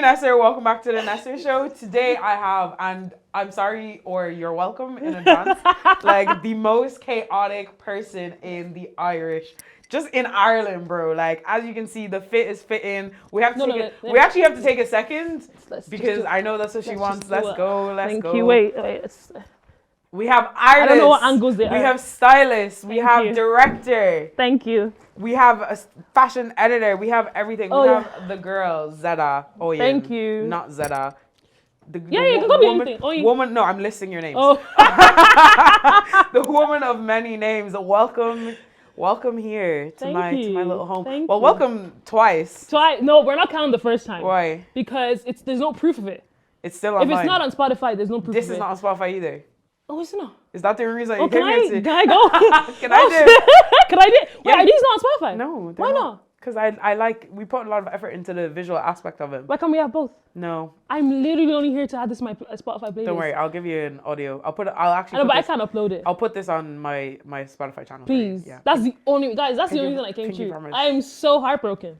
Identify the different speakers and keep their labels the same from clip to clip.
Speaker 1: Nesser. Welcome back to the Nesser Show. Today I have, and I'm sorry or you're welcome in advance, like the most chaotic person in the Irish, just in Ireland, bro. Like, as you can see, the fit is fitting. We have to we actually have to take a second because I know that's what she wants. Let's go.
Speaker 2: Thank you. Wait.
Speaker 1: We have artists.
Speaker 2: I don't know what angles they are.
Speaker 1: We have stylists. We have director.
Speaker 2: Thank you.
Speaker 1: We have a fashion editor. We have everything. We have the girl, Zeda. Oh, yeah.
Speaker 2: Thank you.
Speaker 1: Not Zeda.
Speaker 2: You can call me anything.
Speaker 1: Woman, no, I'm listing your names.
Speaker 2: Oh.
Speaker 1: The woman of many names. Welcome here to my little home.
Speaker 2: Thank
Speaker 1: you. Welcome twice.
Speaker 2: No, we're not counting the first time.
Speaker 1: Why?
Speaker 2: Because there's no proof of it.
Speaker 1: It's still online.
Speaker 2: If it's not on Spotify, there's no proof of it.
Speaker 1: This is not on Spotify either.
Speaker 2: Oh, is it not?
Speaker 1: Is that the reason you came here to?
Speaker 2: Can I go?
Speaker 1: Can I do?
Speaker 2: Can I do? Wait, are these not on Spotify?
Speaker 1: No.
Speaker 2: Why not?
Speaker 1: Because we put a lot of effort into the visual aspect of it.
Speaker 2: Why can't we have both?
Speaker 1: No.
Speaker 2: I'm literally only here to add this to my Spotify playlist.
Speaker 1: Don't worry, I'll give you an audio. I can't
Speaker 2: upload it.
Speaker 1: I'll put this on my Spotify channel.
Speaker 2: Please.
Speaker 1: Yeah.
Speaker 2: That's the only reason I came to you. I'm so heartbroken.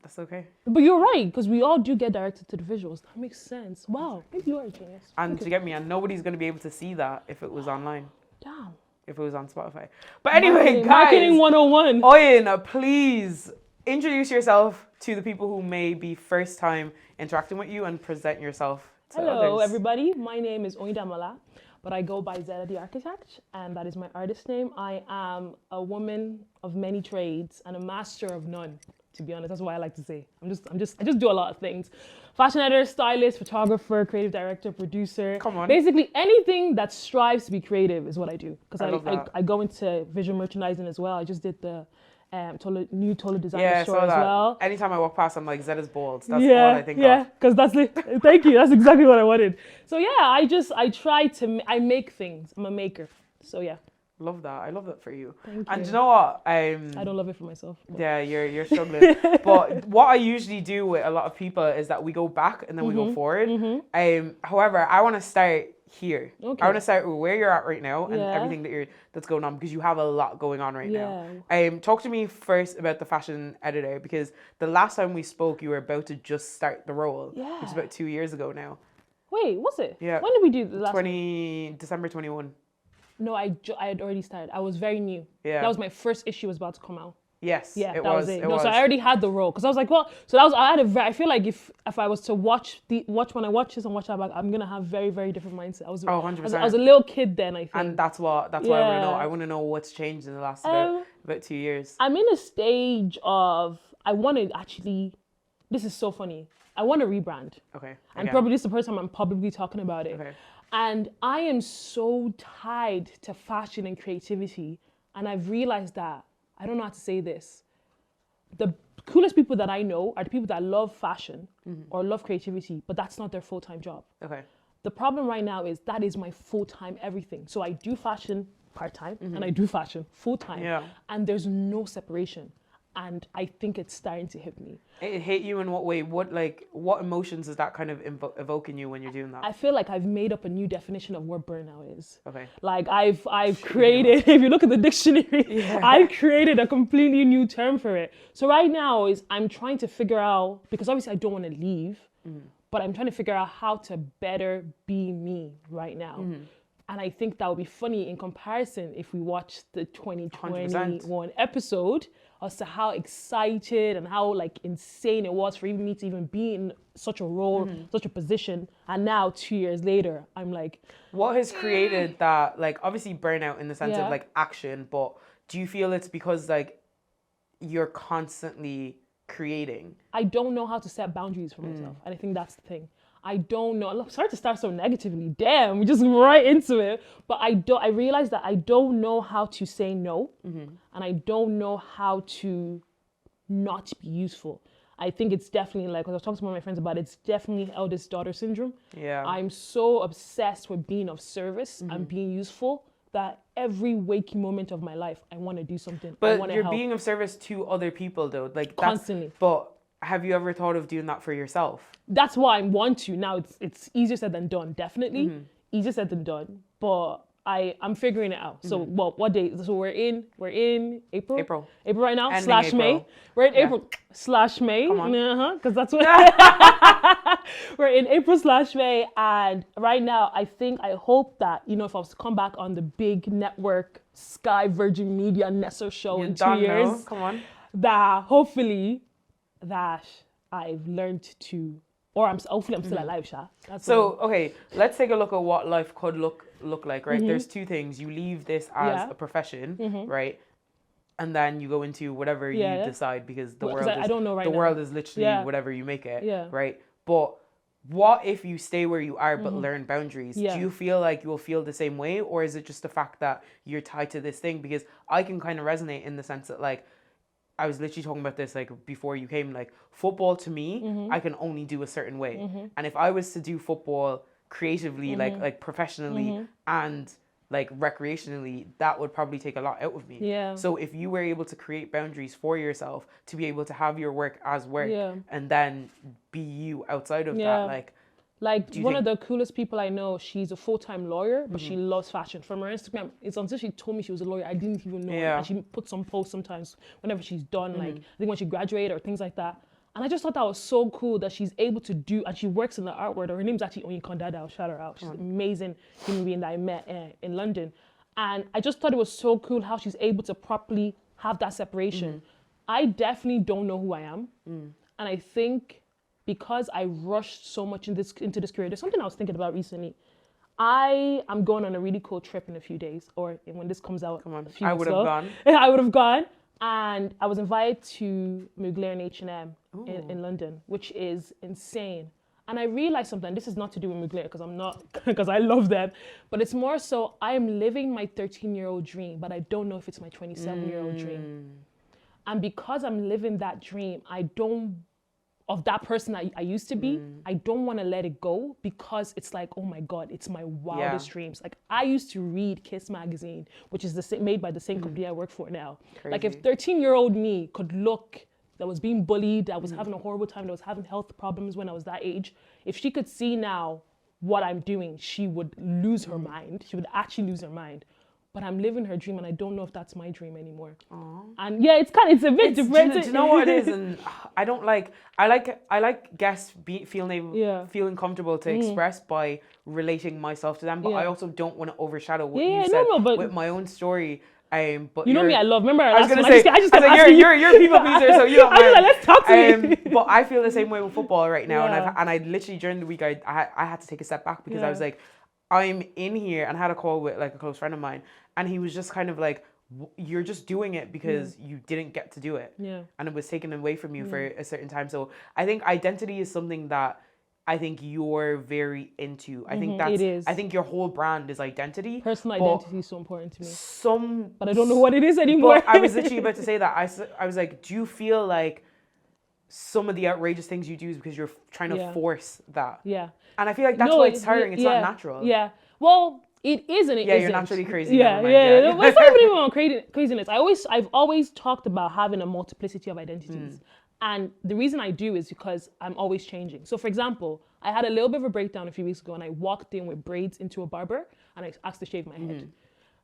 Speaker 1: That's okay.
Speaker 2: But you're right, because we all do get directed to the visuals. That makes sense. Wow, maybe you are a genius.
Speaker 1: And to get me, and nobody's going to be able to see that if it was online.
Speaker 2: Damn.
Speaker 1: If it was on Spotify. But anyway, guys.
Speaker 2: Marketing 101.
Speaker 1: Oyin, please introduce yourself to the people who may be first time interacting with you and present yourself to others.
Speaker 2: Hello, everybody. My name is Oyin Damala, but I go by Zeda the Architect, and that is my artist name. I am a woman of many trades and a master of none. To be honest, that's what I like to say. I just do a lot of things. Fashion editor, stylist, photographer, creative director, producer.
Speaker 1: Come on.
Speaker 2: Basically anything that strives to be creative is what I do. Because I go into visual merchandising as well. I just did the new Tola designer store as well.
Speaker 1: Anytime I walk past, I'm like, Zeda's bold. That's all I think of.
Speaker 2: Yeah, because thank you. That's exactly what I wanted. So yeah, I make things. I'm a maker. So yeah.
Speaker 1: Love that. I love that for you.
Speaker 2: Thank you.
Speaker 1: And you know what?
Speaker 2: I don't love it for myself.
Speaker 1: But. Yeah, you're struggling. But what I usually do with a lot of people is that we go back and then we go forward. However, I want to start here. Okay. I want to start with where you're at right now and everything that's going on, because you have a lot going on right now. Talk to me first about the fashion editor, because the last time we spoke, you were about to just start the role.
Speaker 2: Yeah.
Speaker 1: Which is about 2 years ago now.
Speaker 2: Wait, was it?
Speaker 1: Yeah.
Speaker 2: When did we do the last one?
Speaker 1: December 21.
Speaker 2: No, I had already started. I was very new. Yeah. That was my first issue was about to come out.
Speaker 1: Yes.
Speaker 2: Yeah, that was it. So I already had the role, because I was like, well, so that was I feel like if I was to watch this and watch that back, I'm gonna have very, very different mindset.
Speaker 1: 100%.
Speaker 2: I was a little kid then, I think.
Speaker 1: And that's why I want to know. I want to know what's changed in the last about 2 years.
Speaker 2: I'm in a stage of this is so funny. I want to rebrand.
Speaker 1: Okay.
Speaker 2: And probably this is the first time I'm publicly talking about it.
Speaker 1: Okay.
Speaker 2: And I am so tied to fashion and creativity. And I've realized that, I don't know how to say this, the coolest people that I know are the people that love fashion or love creativity, but that's not their full-time job.
Speaker 1: Okay.
Speaker 2: The problem right now is that is my full-time everything. So I do fashion part-time and I do fashion full-time.
Speaker 1: Yeah.
Speaker 2: And there's no separation. And I think it's starting to hit me.
Speaker 1: It hit you in what way? What emotions is that kind of evoking you when you're doing that?
Speaker 2: I feel like I've made up a new definition of what burnout is.
Speaker 1: Okay.
Speaker 2: Like I've created, if you look at the dictionary, I've created a completely new term for it. So right now I'm trying to figure out, because obviously I don't want to leave, but I'm trying to figure out how to better be me right now. And I think that would be funny in comparison if we watch the 2021 100%. Episode as to how excited and how insane it was for even me to even be in such a role, such a position. And now 2 years later, I'm like...
Speaker 1: What has created that, obviously burnout in the sense of action, but do you feel it's because you're constantly creating?
Speaker 2: I don't know how to set boundaries for myself. And I think that's the thing. I don't know. I'm sorry to start so negatively. Damn, we just right into it. But I realized that I don't know how to say no. And I don't know how to not be useful. I think it's definitely because I was talking to one of my friends about it, it's definitely eldest daughter syndrome.
Speaker 1: Yeah.
Speaker 2: I'm so obsessed with being of service and being useful that every waking moment of my life, I want to do something.
Speaker 1: But you're being of service to other people though.
Speaker 2: Constantly.
Speaker 1: But have you ever thought of doing that for yourself?
Speaker 2: That's why I want to. Now it's easier said than done, definitely. Easier said than done. But I'm figuring it out. So what day? So we're in April.
Speaker 1: April
Speaker 2: right now.
Speaker 1: Ending
Speaker 2: / May.
Speaker 1: April.
Speaker 2: We're in April / May.
Speaker 1: Come on.
Speaker 2: Because that's what we're in April / May. And right now, I hope that, if I was to come back on the big network, Sky Virgin Media Nesser Show in 2 years,
Speaker 1: come on,
Speaker 2: that hopefully that I've learned to, or hopefully I'm still alive, Sha.
Speaker 1: So, okay, let's take a look at what life could look like, right? There's two things. You leave this as a profession, right? And then you go into whatever you decide, because the world is,
Speaker 2: I don't know right
Speaker 1: the
Speaker 2: now.
Speaker 1: world is literally whatever you make it,
Speaker 2: Yeah.
Speaker 1: right? But what if you stay where you are but learn boundaries?
Speaker 2: Yeah.
Speaker 1: Do you feel like you will feel the same way, or is it just the fact that you're tied to this thing? Because I can kind of resonate in the sense that, like, I was literally talking about this, like, before you came, like, football to me, I can only do a certain way. And if I was to do football creatively, like professionally and like recreationally, that would probably take a lot out of me.
Speaker 2: Yeah.
Speaker 1: So if you were able to create boundaries for yourself to be able to have your work as work and then be you outside of that,
Speaker 2: like one of the coolest people I know, she's a full-time lawyer, but she loves fashion. From her Instagram, it's until she told me she was a lawyer, I didn't even know. And she puts some posts sometimes whenever she's done, like I think when she graduated or things like that. And I just thought that was so cool that she's able to do, and she works in the art world. Her name's actually Onyekandada. I'll shout her out. She's an amazing human being that I met in London. And I just thought it was so cool how she's able to properly have that separation. I definitely don't know who I am. And I think because I rushed so much into this career, there's something I was thinking about recently. I am going on a really cool trip in a few days, or when this comes out.
Speaker 1: Come on,
Speaker 2: a few
Speaker 1: I
Speaker 2: weeks
Speaker 1: would have
Speaker 2: ago.
Speaker 1: gone.
Speaker 2: I would have gone. And I was invited to Mugler and H&M in London, which is insane. And I realized something. This is not to do with Mugler, because I love them. But it's more so I am living my 13-year-old dream, but I don't know if it's my 27-year-old dream. And because I'm living that dream, of that person I used to be, I don't want to let it go, because it's like, oh my God, it's my wildest dreams. Like, I used to read Kiss magazine, which is made by the same company I work for now.
Speaker 1: Crazy.
Speaker 2: Like, if 13-year-old me could look, that was being bullied, that was having a horrible time, that was having health problems when I was that age, if she could see now what I'm doing, she would lose her mind. She would actually lose her mind. But I'm living her dream, and I don't know if that's my dream anymore. Aww. And yeah, it's a bit different.
Speaker 1: Do you know what it is? And I don't like. I like guests feeling comfortable to express by relating myself to them. But I also don't want to overshadow what you said with my own story. But
Speaker 2: you know me, I love. Remember,
Speaker 1: I was gonna say, you're a people pleaser, so you don't mind.
Speaker 2: Let's talk to me.
Speaker 1: But I feel the same way with football right now, and I literally during the week I had to take a step back, because I was like, I'm in here, and I had a call with like a close friend of mine, and he was just kind of like, you're just doing it because you didn't get to do it. Yeah. And it was taken away from you for a certain time. So I think identity is something that I think you're very into. I think it is. I think your whole brand is identity.
Speaker 2: Personal identity is so important to me. But I don't know what it is anymore.
Speaker 1: But I was literally about to say that. I was like, do you feel like some of the outrageous things you do is because you're trying to force that? Yeah. And I feel like that's why it's tiring. It's not natural.
Speaker 2: Yeah. Well, it is and it isn't.
Speaker 1: You're naturally crazy.
Speaker 2: Yeah. Well, it's not even about craziness. I've always talked about having a multiplicity of identities. And the reason I do is because I'm always changing. So for example, I had a little bit of a breakdown a few weeks ago, and I walked in with braids into a barber, and I asked to shave my head.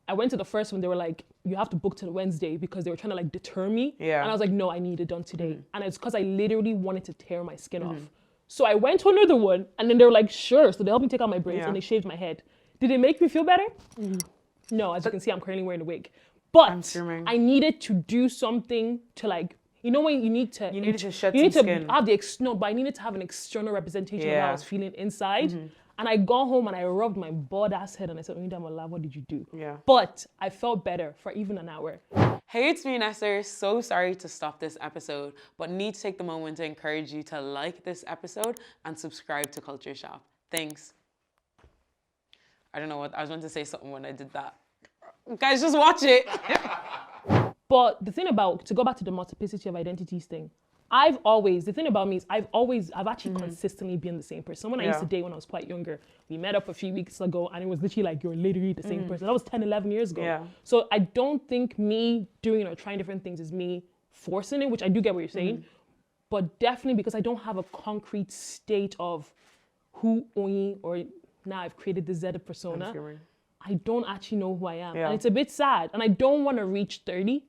Speaker 2: I went to the first one, they were like, you have to book till Wednesday, because they were trying to like deter me. Yeah. And I was like, no, I need it done today. And it's because I literally wanted to tear my skin off. So I went to another one, and then they were like, sure. So they helped me take out my braids, and they shaved my head. Did it make me feel better? No, as you can see, I'm currently wearing a wig. But I needed to do something to like, you know when you need to...
Speaker 1: You needed to shed some skin.
Speaker 2: But I needed to have an external representation of how I was feeling inside. And I got home and I rubbed my bald ass head and I said, what did you do? Yeah. But I felt better for even an hour.
Speaker 1: Hey, it's me, Nesser. So sorry to stop this episode, but need to take the moment to encourage you to like this episode and subscribe to Culture Shop. Thanks. I don't know what, I was meant to say something when I did that. Guys, just watch it.
Speaker 2: But the thing about, to go back to the multiplicity of identities thing, the thing about me is I've actually consistently been the same person. Someone I used to date when I was quite younger, we met up a few weeks ago and it was literally like, you're literally the same person. That was 10, 11 years ago. Yeah. So I don't think me doing or trying different things is me forcing it, which I do get what you're saying, but definitely because I don't have a concrete state of who Oyi, or now I've created the Zeda persona. I don't actually know who I am. And it's a bit sad. And I don't want to reach 30.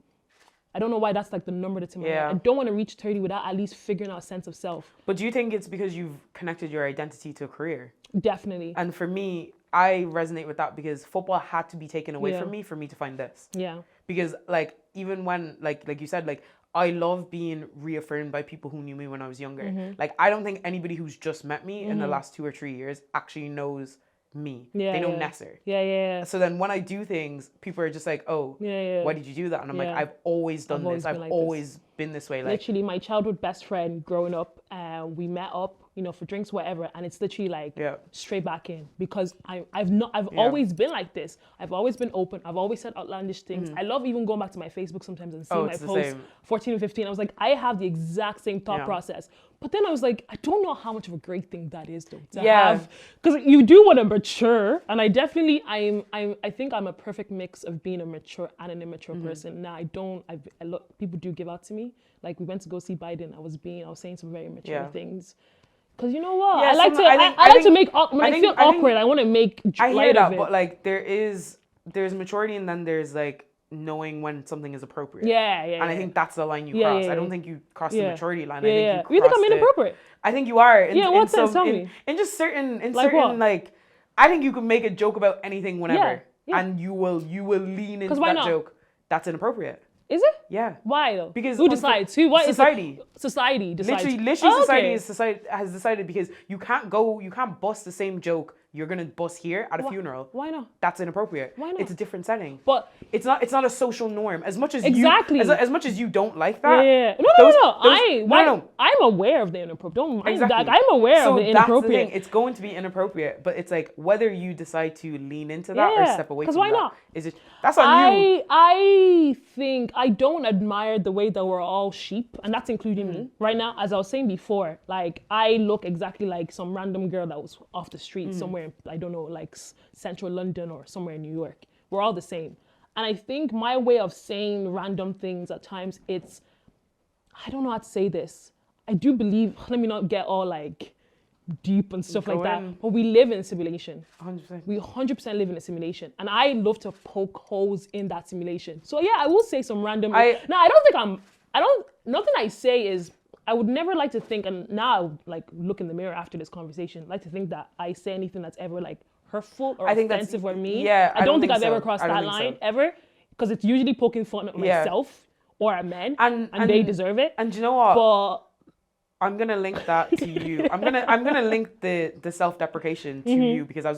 Speaker 2: I don't know why that's like the number that's in my head. I don't want to reach 30 without at least figuring out a sense of self.
Speaker 1: But do you think it's because you've connected your identity to a career?
Speaker 2: Definitely.
Speaker 1: And for me, I resonate with that because football had to be taken away from me for me to find this.
Speaker 2: Yeah.
Speaker 1: Because like, even when, like you said, like, I love being reaffirmed by people who knew me when I was younger. Like, I don't think anybody who's just met me in the last 2 or 3 years actually knows me. They know Nesser. So then when I do things, people are just like, oh, why did you do that? And I'm like, I've always done this. I've always been this way. Like,
Speaker 2: literally, my childhood best friend growing up, we met up, you know, for drinks, whatever, and it's literally like straight back in, because I've always been like this. I've always been open. I've always said outlandish things. I love even going back to my Facebook sometimes and seeing my posts 14 and 15. I was like, I have the exact same thought process. But then I was like, I don't know how much of a great thing that is, though, to have, because you do want to mature, and I definitely, I think I'm a perfect mix of being a mature and an immature person. Now, people do give out to me. Like, we went to go see Biden. I was saying some very mature things. Because you know what? I like to make, when I feel awkward, I want to make light of it.
Speaker 1: I hear that, but like, there's maturity, and then there's like knowing when something is appropriate. And I think that's the line you cross. I don't think you cross the maturity line. I think
Speaker 2: you think I'm inappropriate?
Speaker 1: I think you are.
Speaker 2: What sense? Tell me.
Speaker 1: In just certain,
Speaker 2: what?
Speaker 1: like, I think you can make a joke about anything whenever, and you will lean into that joke. That's inappropriate.
Speaker 2: Is it?
Speaker 1: Yeah.
Speaker 2: Why though?
Speaker 1: Because
Speaker 2: who decides? What
Speaker 1: society?
Speaker 2: Society decides.
Speaker 1: Literally, society has decided, because you can't bust the same joke you're gonna bust here at a funeral.
Speaker 2: Why not?
Speaker 1: That's inappropriate.
Speaker 2: Why not?
Speaker 1: It's a different setting.
Speaker 2: But
Speaker 1: it's not a social norm. As much as
Speaker 2: as
Speaker 1: much as you don't like that.
Speaker 2: No. I'm aware of the inappropriate. Don't mind that. I'm aware of the inappropriate.
Speaker 1: That's the thing. It's going to be inappropriate, but it's like whether you decide to lean into that or step away from that. Because why not? That's on you.
Speaker 2: I think I don't admire the way that we're all sheep, and that's including me. Right now, as I was saying before, like, I look exactly like some random girl that was off the street somewhere, I don't know, like central London or somewhere in New York. We're all the same. And I think my way of saying random things at times, I don't know how to say this. I do believe, let me not get all like deep and stuff like that, but we live in a simulation.
Speaker 1: 100%.
Speaker 2: We 100% live in a simulation. And I love to poke holes in that simulation. So yeah, I will say some random, nothing I say is, I would never like to think, and now like look in the mirror after this conversation, like to think that I say anything that's ever like hurtful or offensive or mean.
Speaker 1: I
Speaker 2: don't think I've ever crossed that line ever, because it's usually poking fun at myself or at men, and they deserve it.
Speaker 1: And you know what?
Speaker 2: But
Speaker 1: I'm gonna link that to you. I'm gonna link the self-deprecation to you, because I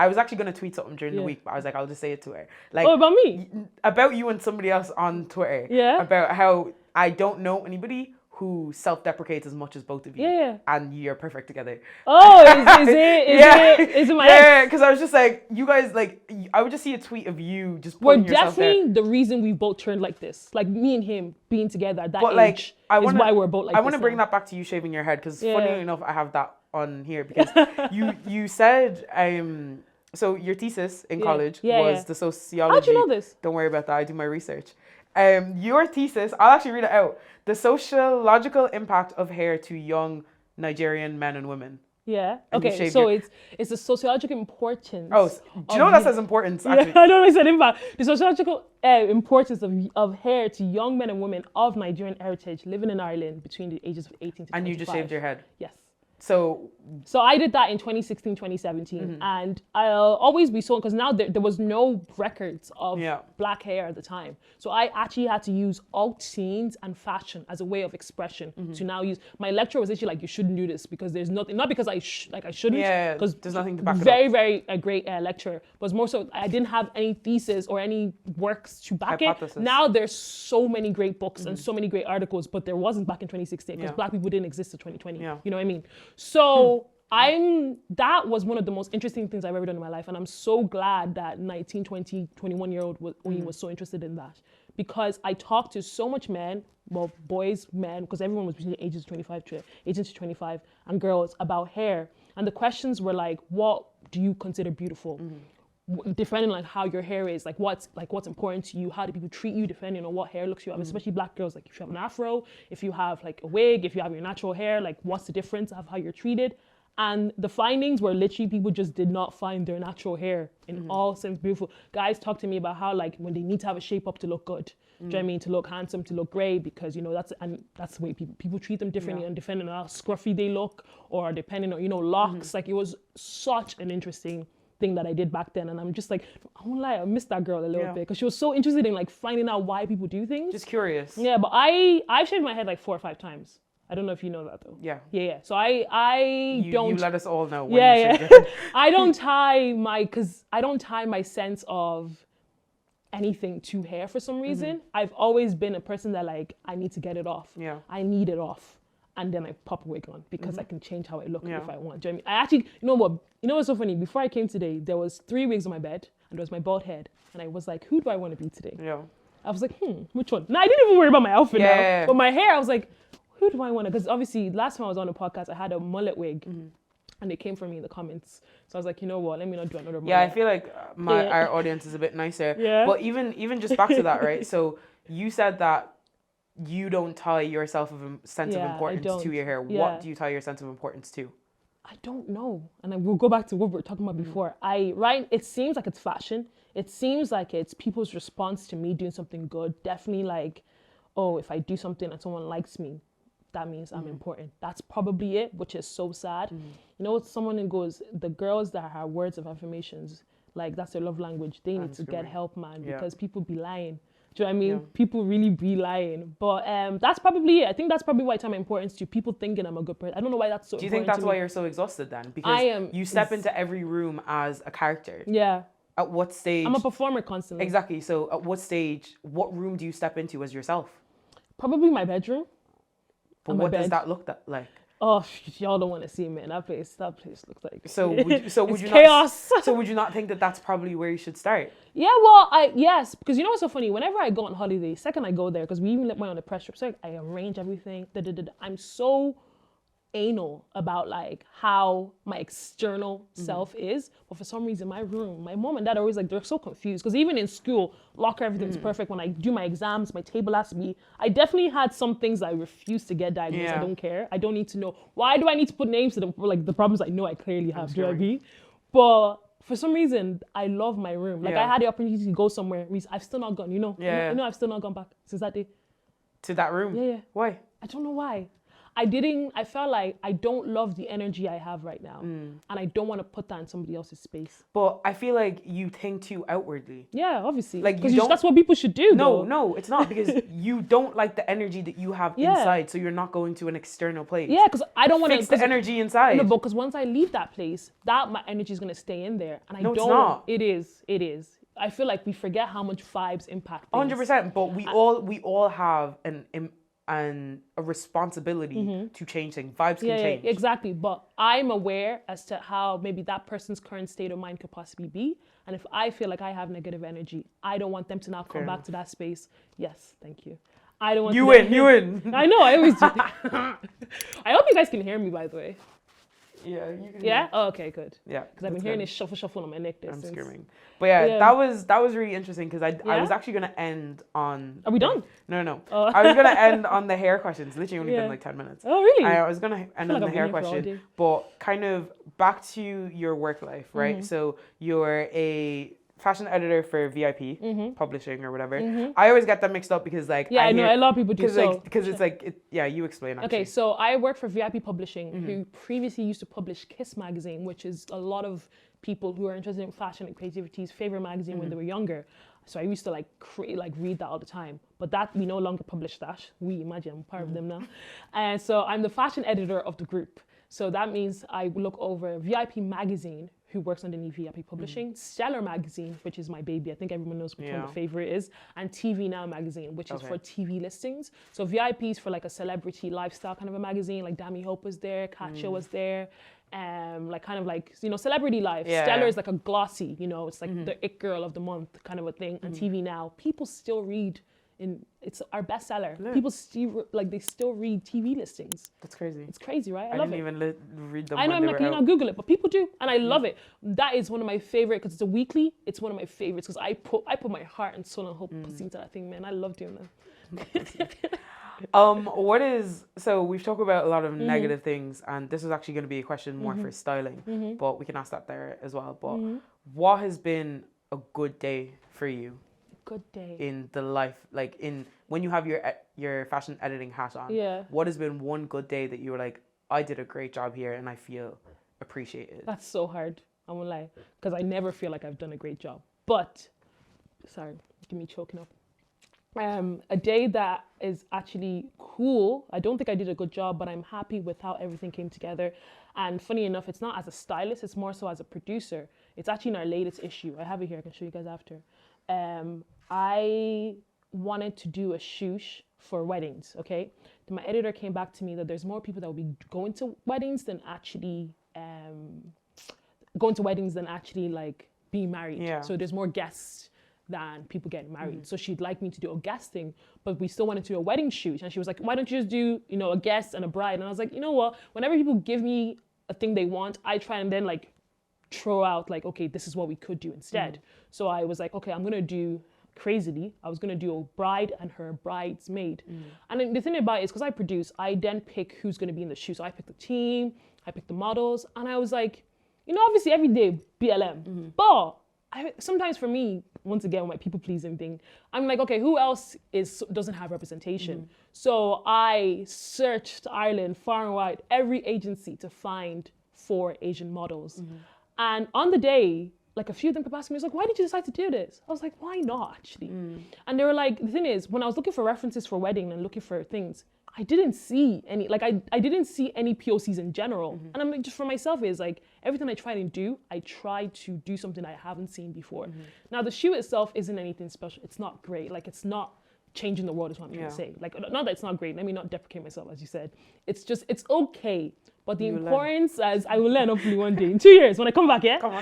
Speaker 1: was actually gonna tweet something during the week, but I was like, I'll just say it to her. Like,
Speaker 2: about me?
Speaker 1: About you and somebody else on Twitter.
Speaker 2: Yeah.
Speaker 1: About how I don't know anybody who self-deprecates as much as both of you.
Speaker 2: Yeah.
Speaker 1: And you're perfect together.
Speaker 2: Oh, is it my ex?
Speaker 1: Because I was just like, you guys, like, I would just see a tweet of you just
Speaker 2: we're
Speaker 1: putting yourself there.
Speaker 2: definitely the reason we both turned like this. Like, me and him being together at that age is why we're both like this.
Speaker 1: I want to bring that back to you shaving your head, because funny enough, I have that on here, because you said, so your thesis in college was the sociology.
Speaker 2: How'd you know this?
Speaker 1: Don't worry about that. I do my research. Your thesis, I'll actually read it out. The sociological impact of hair to young Nigerian men and women.
Speaker 2: Yeah. Okay. So it's the sociological importance.
Speaker 1: Oh, do you know that says importance? Actually?
Speaker 2: Yeah, I know I said impact. The sociological importance of hair to young men and women of Nigerian heritage living in Ireland between the ages of 18 to 25.
Speaker 1: And you just shaved your head?
Speaker 2: Yes.
Speaker 1: So
Speaker 2: I did that in 2016, 2017. And I'll always be so, because now there was no records of black hair at the time. So I actually had to use alt scenes and fashion as a way of expression to now use. My lecturer was actually like, you shouldn't do this because there's nothing, not because I shouldn't.
Speaker 1: Yeah, because there's nothing to back it up.
Speaker 2: Very, very great lecturer. But more so, I didn't have any thesis or any works to back it. Now there's so many great books and so many great articles, but there wasn't back in 2016 because black people didn't exist in 2020. You know what I mean? So that was one of the most interesting things I've ever done in my life. And I'm so glad that 19, 20, 21-year-old was so interested in that. Because I talked to so much men, well, boys, men, because everyone was between the ages of 18 to 25, and girls about hair. And the questions were like, what do you consider beautiful? Depending on how your hair is, like what's important to you, how do people treat you depending on what hair looks you have, especially black girls, like if you have an afro, if you have like a wig, if you have your natural hair, like what's the difference of how you're treated? And the findings were literally people just did not find their natural hair in all sense beautiful. Guys talk to me about how like when they need to have a shape up to look good. Do you know what I mean? To look handsome, to look great, because you know that's the way people treat them differently, and depending on how scruffy they look, or depending on locks. Like it was such an interesting thing that I did back then, and I'm just like, I won't lie, I missed that girl a little bit because she was so interested in like finding out why people do things.
Speaker 1: Just curious.
Speaker 2: Yeah, but I've shaved my head like 4 or 5 times. I don't know if you know that though.
Speaker 1: Yeah.
Speaker 2: Yeah. So I don't.
Speaker 1: You let us all know. When
Speaker 2: Yeah. I don't tie my sense of anything to hair for some reason. I've always been a person that like, I need to get it off.
Speaker 1: Yeah.
Speaker 2: I need it off. And then I pop a wig on because I can change how I look if I want. Do you know what I mean? I actually, you know what's so funny? Before I came today, there was 3 wigs on my bed and there was my bald head. And I was like, who do I want to be today?
Speaker 1: Yeah.
Speaker 2: I was like, which one? No, I didn't even worry about my outfit now.
Speaker 1: Yeah.
Speaker 2: But my hair, I was like, who do I want to? Because obviously last time I was on the podcast, I had a mullet wig. And it came from me in the comments. So I was like, you know what? Let me not do another mullet.
Speaker 1: Yeah, I feel like our audience is a bit nicer.
Speaker 2: Yeah.
Speaker 1: But even just back to that, right? So you said that you don't tie your sense of importance to your hair.
Speaker 2: Yeah.
Speaker 1: What do you tie your sense of importance to?
Speaker 2: I don't know. And I will go back to what we were talking about before. It seems like it's fashion. It seems like it's people's response to me doing something good. Definitely like, oh, if I do something and someone likes me, that means I'm important. That's probably it, which is so sad. You know, someone who goes, the girls that have words of affirmations, like that's their love language, they need to get help, man, because people be lying. Do you know what I mean? Yeah. People really be lying. But that's probably it. I think that's probably why I tie my importance to people thinking I'm a good person. I don't know why that's so important.
Speaker 1: Do you think that's why you're so exhausted then? Because you step into every room as a character.
Speaker 2: Yeah.
Speaker 1: At what stage?
Speaker 2: I'm a performer constantly.
Speaker 1: Exactly. So at what stage, what room do you step into as yourself?
Speaker 2: Probably my bedroom.
Speaker 1: But what does that look like?
Speaker 2: Oh, y'all don't want to see, man. That place looks like
Speaker 1: would you
Speaker 2: chaos.
Speaker 1: So would you not think that that's probably where you should start?
Speaker 2: Yeah, well, yes, because you know what's so funny? Whenever I go on holiday, second I go there, because we even let my on the press trip, so I arrange everything. I'm so anal about like how my external self is, but for some reason my room, my mom and dad are always like, they're so confused, because even in school, locker, everything's perfect. When I do my exams, my table has to be, I definitely had some things I refuse to get diagnosed. I don't care. I don't need to know. Why do I need to put names to them for like the problems I know I clearly have? Do you agree? But for some reason, I love my room. Like I had the opportunity to go somewhere. I've still not gone, you know? I've still not gone back since that day.
Speaker 1: To that room?
Speaker 2: Yeah.
Speaker 1: Why?
Speaker 2: I don't know why. I felt like I don't love the energy I have right now. And I don't want to put that in somebody else's space.
Speaker 1: But I feel like you think too outwardly.
Speaker 2: Yeah, obviously.
Speaker 1: Like
Speaker 2: that's what people should do, though.
Speaker 1: No, it's not, because you don't like the energy that you have inside, so you're not going to an external place.
Speaker 2: Yeah, because I don't want to...
Speaker 1: Fix the energy inside.
Speaker 2: No, but because once I leave that place, my energy is going to stay in there. And I don't...
Speaker 1: it's not.
Speaker 2: It is. I feel like we forget how much vibes impact things.
Speaker 1: 100%, but we all have a responsibility to change things. Vibes can change.
Speaker 2: Yeah, exactly. But I'm aware as to how maybe that person's current state of mind could possibly be. And if I feel like I have negative energy, I don't want them to now come back to that space. Yes, thank you. I don't want
Speaker 1: you win.
Speaker 2: I know, I always do. I hope you guys can hear me, by the way.
Speaker 1: Yeah, you can.
Speaker 2: Yeah? Oh, okay, good.
Speaker 1: Yeah.
Speaker 2: Because I've been hearing this shuffle on my neck.
Speaker 1: I'm screaming. But yeah, that was really interesting, because I was actually going to end on...
Speaker 2: Are we done?
Speaker 1: No. Oh. I was going to end on the hair questions. Literally only been like 10 minutes.
Speaker 2: Oh, really?
Speaker 1: I was going to end on the hair question. But kind of back to your work life, right? So you're a fashion editor for VIP publishing or whatever. I always get that mixed up because like
Speaker 2: I know a lot of people do
Speaker 1: because it's like you explain actually.
Speaker 2: Okay, so I work for VIP Publishing, who previously used to publish Kiss magazine, which is a lot of people who are interested in fashion and creativity's favorite magazine when they were younger. So I used to read that all the time. But that we no longer publish that. We imagine I'm part of them now. And so I'm the fashion editor of the group. So that means I look over VIP Magazine, who works underneath VIP Publishing, Stellar Magazine, which is my baby. I think everyone knows which one the favorite is, and TV Now Magazine, which is for TV listings. So VIP is for like a celebrity lifestyle kind of a magazine. Like Dami Hope was there, Katja was there, like kind of like, you know, celebrity life. Stellar is like a glossy, you know, it's like the it girl of the month kind of a thing. And TV Now, people still read. It's our bestseller. Yeah. People still they still read TV listings.
Speaker 1: That's crazy.
Speaker 2: It's crazy, right?
Speaker 1: I didn't even read them.
Speaker 2: I know, I'm like, you know, Google it, but people do, and I love it. That is one of my favorite because it's a weekly. It's one of my favorites because I put my heart and soul and whole pussy into that thing, man. I love doing that.
Speaker 1: So we've talked about a lot of negative things, and this is actually going to be a question more for styling, but we can ask that there as well. But what has been a good day for you?
Speaker 2: Good day.
Speaker 1: In the life, like when you have your fashion editing hat on, what has been one good day that you were like, I did a great job here and I feel appreciated?
Speaker 2: That's so hard, I won't lie, because I never feel like I've done a great job. But, sorry, give me choking up. A day that is actually cool. I don't think I did a good job, but I'm happy with how everything came together. And funny enough, it's not as a stylist, it's more so as a producer. It's actually in our latest issue. I have it here, I can show you guys after. I wanted to do a shoot for weddings, okay? My editor came back to me that there's more people that will be going to weddings than actually like being married. Yeah. So there's more guests than people getting married. So she'd like me to do a guesting, but we still wanted to do a wedding shoot. And she was like, why don't you just do, a guest and a bride? And I was like, you know what? Whenever people give me a thing they want, I try and then like throw out like, okay, this is what we could do instead. So I was like, okay, I was going to do a bride and her bridesmaid. And then the thing about it is, because I produce, I then pick who's going to be in the shoot. So I pick the team, I pick the models, and I was like, obviously every day BLM, but sometimes for me, once again, my people pleasing thing, I'm like, okay, who else doesn't have representation? So I searched Ireland far and wide, every agency to find 4 Asian models. And on the day, like a few of them kept asking me, like, why did you decide to do this? I was like, why not actually? And they were like, the thing is, when I was looking for references for wedding and looking for things, I didn't see any, like I didn't see any POCs in general. And I'm like, just for myself is like, everything I try to do, I try to do something I haven't seen before. Now the shoe itself isn't anything special. It's not great. Like it's not changing the world is what I'm trying to say. Like, not that it's not great. Let me not deprecate myself, as you said. It's just, it's okay. But the importance, as I will learn hopefully one day, in 2 years, when I come back, Come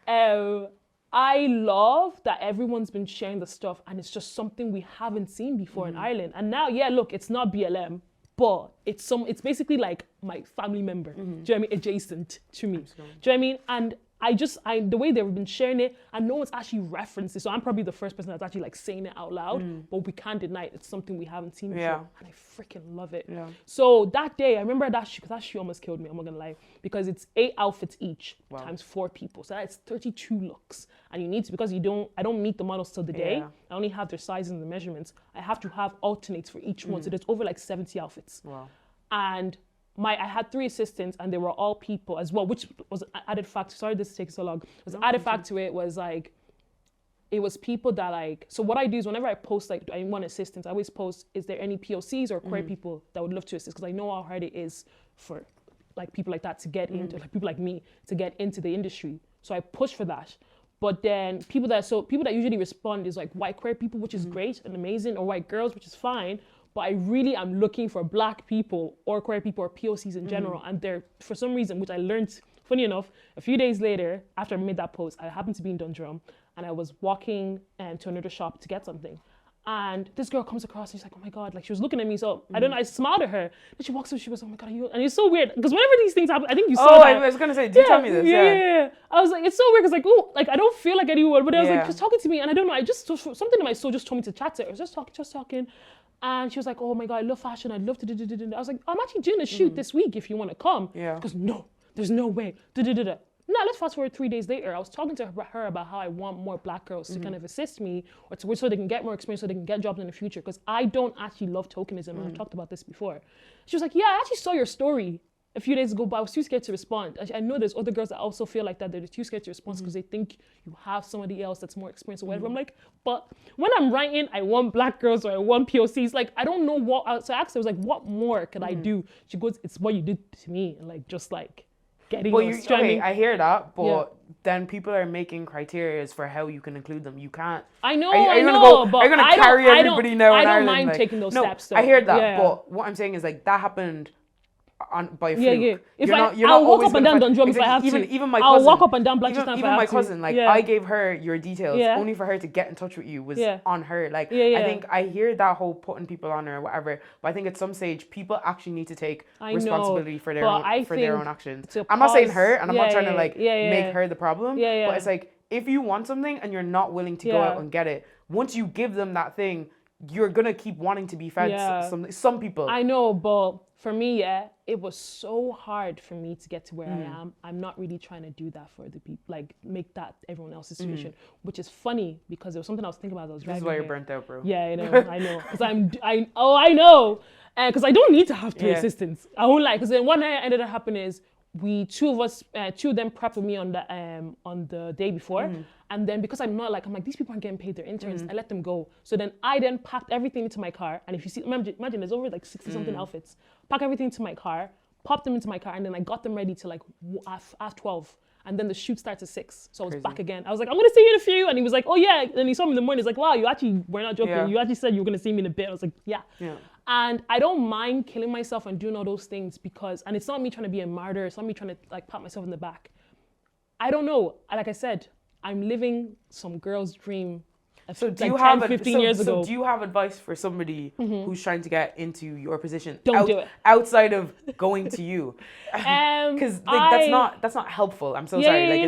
Speaker 2: on. I love that everyone's been sharing the stuff and it's just something we haven't seen before in Ireland. And now, look, it's not BLM, but it's basically like my family member. Do you know what I mean? Adjacent to me. Absolutely. Do you know what I mean? And the way they've been sharing it, and no one's actually referenced it. So I'm probably the first person that's actually like saying it out loud, but we can't deny it. It's something we haven't seen before. And I freaking love it. So that day, I remember that shoe, because that shoe almost killed me, I'm not gonna lie, because it's 8 outfits each times 4 people. So that's 32 looks. And you need to, because I don't meet the models till the day. I only have their sizes and the measurements. I have to have alternates for each one. So there's over like 70 outfits. Wow. And I had 3 assistants and they were all people as well, which was an added fact. Sorry this is taking so long. It was an added fact to it was like, it was people that like, so what I do is whenever I post like, I want assistants, I always post, is there any POCs or queer people that would love to assist? Because I know how hard it is for like people like that to get into, like people like me to get into the industry. So I push for that. But then people that usually respond is like white queer people, which is great and amazing, or white girls, which is fine. But I really am looking for black people or queer people or POCs in general. And they're, for some reason, which I learned, funny enough, a few days later, after I made that post, I happened to be in Dundrum and I was walking to another shop to get something. And this girl comes across and she's like, oh my God, like she was looking at me. So I don't know, I smiled at her. Then she walks up, she goes, oh my God, are you? And it's so weird because whenever these things happen, I think you saw that.
Speaker 1: I was going to say, tell me this.
Speaker 2: Yeah. I was like, it's so weird because like, oh, like I don't feel like anyone, but I was like, just talking to me. And I don't know, something in my soul just told me to chat to her. I was just talking. And she was like, oh my God, I love fashion. I'd love to do. I was like, I'm actually doing a shoot this week if you want to come. Yeah. Because no, there's no way. Now let's fast forward 3 days later. I was talking to her about how I want more black girls to kind of assist me or so they can get more experience, so they can get jobs in the future. Because I don't actually love tokenism. I've talked about this before. She was like, yeah, I actually saw your story a few days ago, but I was too scared to respond. I know there's other girls that also feel like that. They're too scared to respond because they think you have somebody else that's more experienced or whatever. I'm like, but when I'm writing, I want black girls or I want POCs. Like, I don't know what. So I asked her, I was like, what more could I do? She goes, it's what you did to me. And like, just like getting us.
Speaker 1: Okay, I hear that, but then people are making criteria for how you can include them. You can't.
Speaker 2: I know, but are you going to
Speaker 1: carry everybody now in Ireland?
Speaker 2: I don't mind taking those steps. Though.
Speaker 1: I hear that, but what I'm saying is like that happened by fluke.
Speaker 2: Yeah. I'll walk up and down Dundrum if I have to.
Speaker 1: Even my cousin.
Speaker 2: I'll walk up and down Blackstone if I have to.
Speaker 1: Even my cousin, like I gave her your details only for her to get in touch with you was on her. Like I think I hear that whole putting people on or whatever, but I think at some stage people actually need to take responsibility for their own actions. I'm not saying her, and I'm not trying to like make her the problem. But it's like if you want something and you're not willing to go out and get it, once you give them that thing, you're gonna keep wanting to be fed some people.
Speaker 2: I know, but for me, it was so hard for me to get to where I am. I'm not really trying to do that for the people, like make that everyone else's situation, which is funny because there was something I was thinking about as I was driving.
Speaker 1: This is why you're burnt out, bro.
Speaker 2: Yeah, I know, because I know, because I don't need to have 3 assistants. I won't lie, because then what ended up happening is two of them prepped with me on the day before. And then because I'm like, these people aren't getting paid, they're interns, I let them go. So then I packed everything into my car. And if you see, imagine there's over like 60 something outfits. Pack everything into my car, popped them into my car, and then I got them ready to like half 12. And then the shoot starts at 6. So I was back again. I was like, I'm gonna see you in a few. And he was like, oh yeah. And he saw me in the morning. He's like, wow, we're not joking. Yeah. You actually said you were gonna see me in a bit. I was like, yeah. And I don't mind killing myself and doing all those things and it's not me trying to be a martyr. It's not me trying to like pat myself in the back. I don't know. Like I said, I'm living some girl's dream.
Speaker 1: So do
Speaker 2: like
Speaker 1: you
Speaker 2: 10, 15 years ago.
Speaker 1: So do you have advice for somebody who's trying to get into your position?
Speaker 2: Don't do it.
Speaker 1: Outside of going to you. Because that's not helpful. I'm so sorry.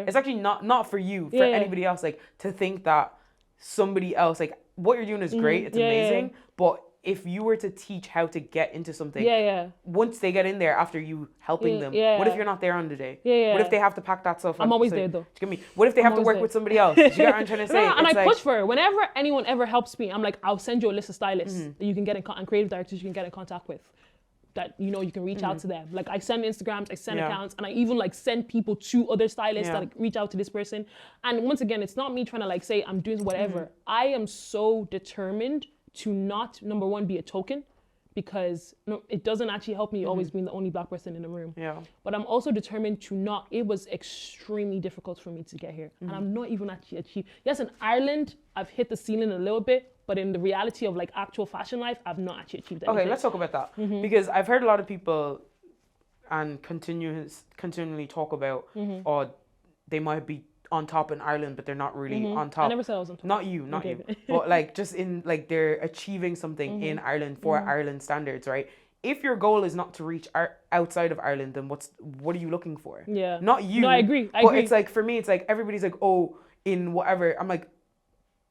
Speaker 1: It's actually not for you, for anybody else, like to think that somebody else, like what you're doing is great, it's amazing, but if you were to teach how to get into something, once they get in there after you helping them, what if you're not there on the day? What if they have to pack that stuff?
Speaker 2: I'm always there though.
Speaker 1: What if they have to work with somebody else? Do you get what I'm trying to say?
Speaker 2: And I push for it. Whenever anyone ever helps me, I'm like, I'll send you a list of stylists that you can get and creative directors you can get in contact with. That you can reach out to them. Like I send Instagrams, I send accounts, and I even like send people to other stylists that like, reach out to this person. And once again, it's not me trying to like say I'm doing whatever. I am so determined to not, number one, be a token, because it doesn't actually help me always being the only Black person in the room. But I'm also determined to not. It was extremely difficult for me to get here, and I'm not even actually achieved. Yes, in Ireland, I've hit the ceiling a little bit, but in the reality of like actual fashion life, I've not actually achieved anything.
Speaker 1: Okay, let's talk about that because I've heard a lot of people and continually talk about, or they might be on top in Ireland, but they're not really on top.
Speaker 2: I never said I was on top.
Speaker 1: Not you. But like just in like they're achieving something in Ireland for Ireland standards, right? If your goal is not to reach outside of Ireland, then what are you looking for?
Speaker 2: Yeah.
Speaker 1: Not you.
Speaker 2: No, I agree.
Speaker 1: But it's like, for me, it's like everybody's like, oh, in whatever. I'm like,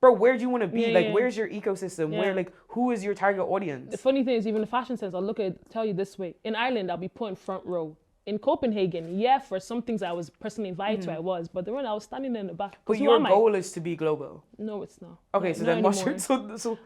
Speaker 1: bro, where do you want to be? Where's your ecosystem? Where, like, who is your target audience?
Speaker 2: The funny thing is, even the fashion sense, I'll tell you this way. In Ireland, I'll be put in front row. In Copenhagen, for some things I was personally invited to, but the one I was standing in the back.
Speaker 1: But your goal is to be global.
Speaker 2: No, it's not.
Speaker 1: Okay, so then what's your...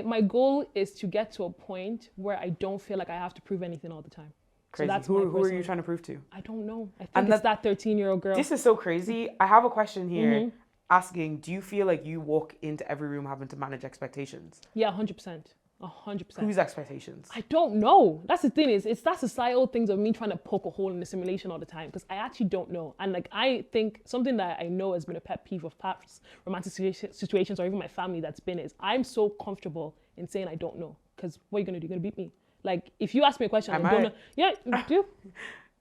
Speaker 2: My goal is to get to a point where I don't feel like I have to prove anything all the time.
Speaker 1: Crazy. So who are you trying to prove to?
Speaker 2: I don't know. I think it's that 13-year-old girl.
Speaker 1: This is so crazy. I have a question here asking, do you feel like you walk into every room having to manage expectations?
Speaker 2: Yeah, 100%. 100%.
Speaker 1: Whose expectations?
Speaker 2: I don't know. That's the thing, it's that societal things of me trying to poke a hole in the simulation all the time, because I actually don't know. And like, I think something that I know has been a pet peeve of past romantic situations, or even my family is I'm so comfortable in saying I don't know, because what are you gonna do? You're gonna beat me. Like, if you ask me a question, I don't know. Yeah, do.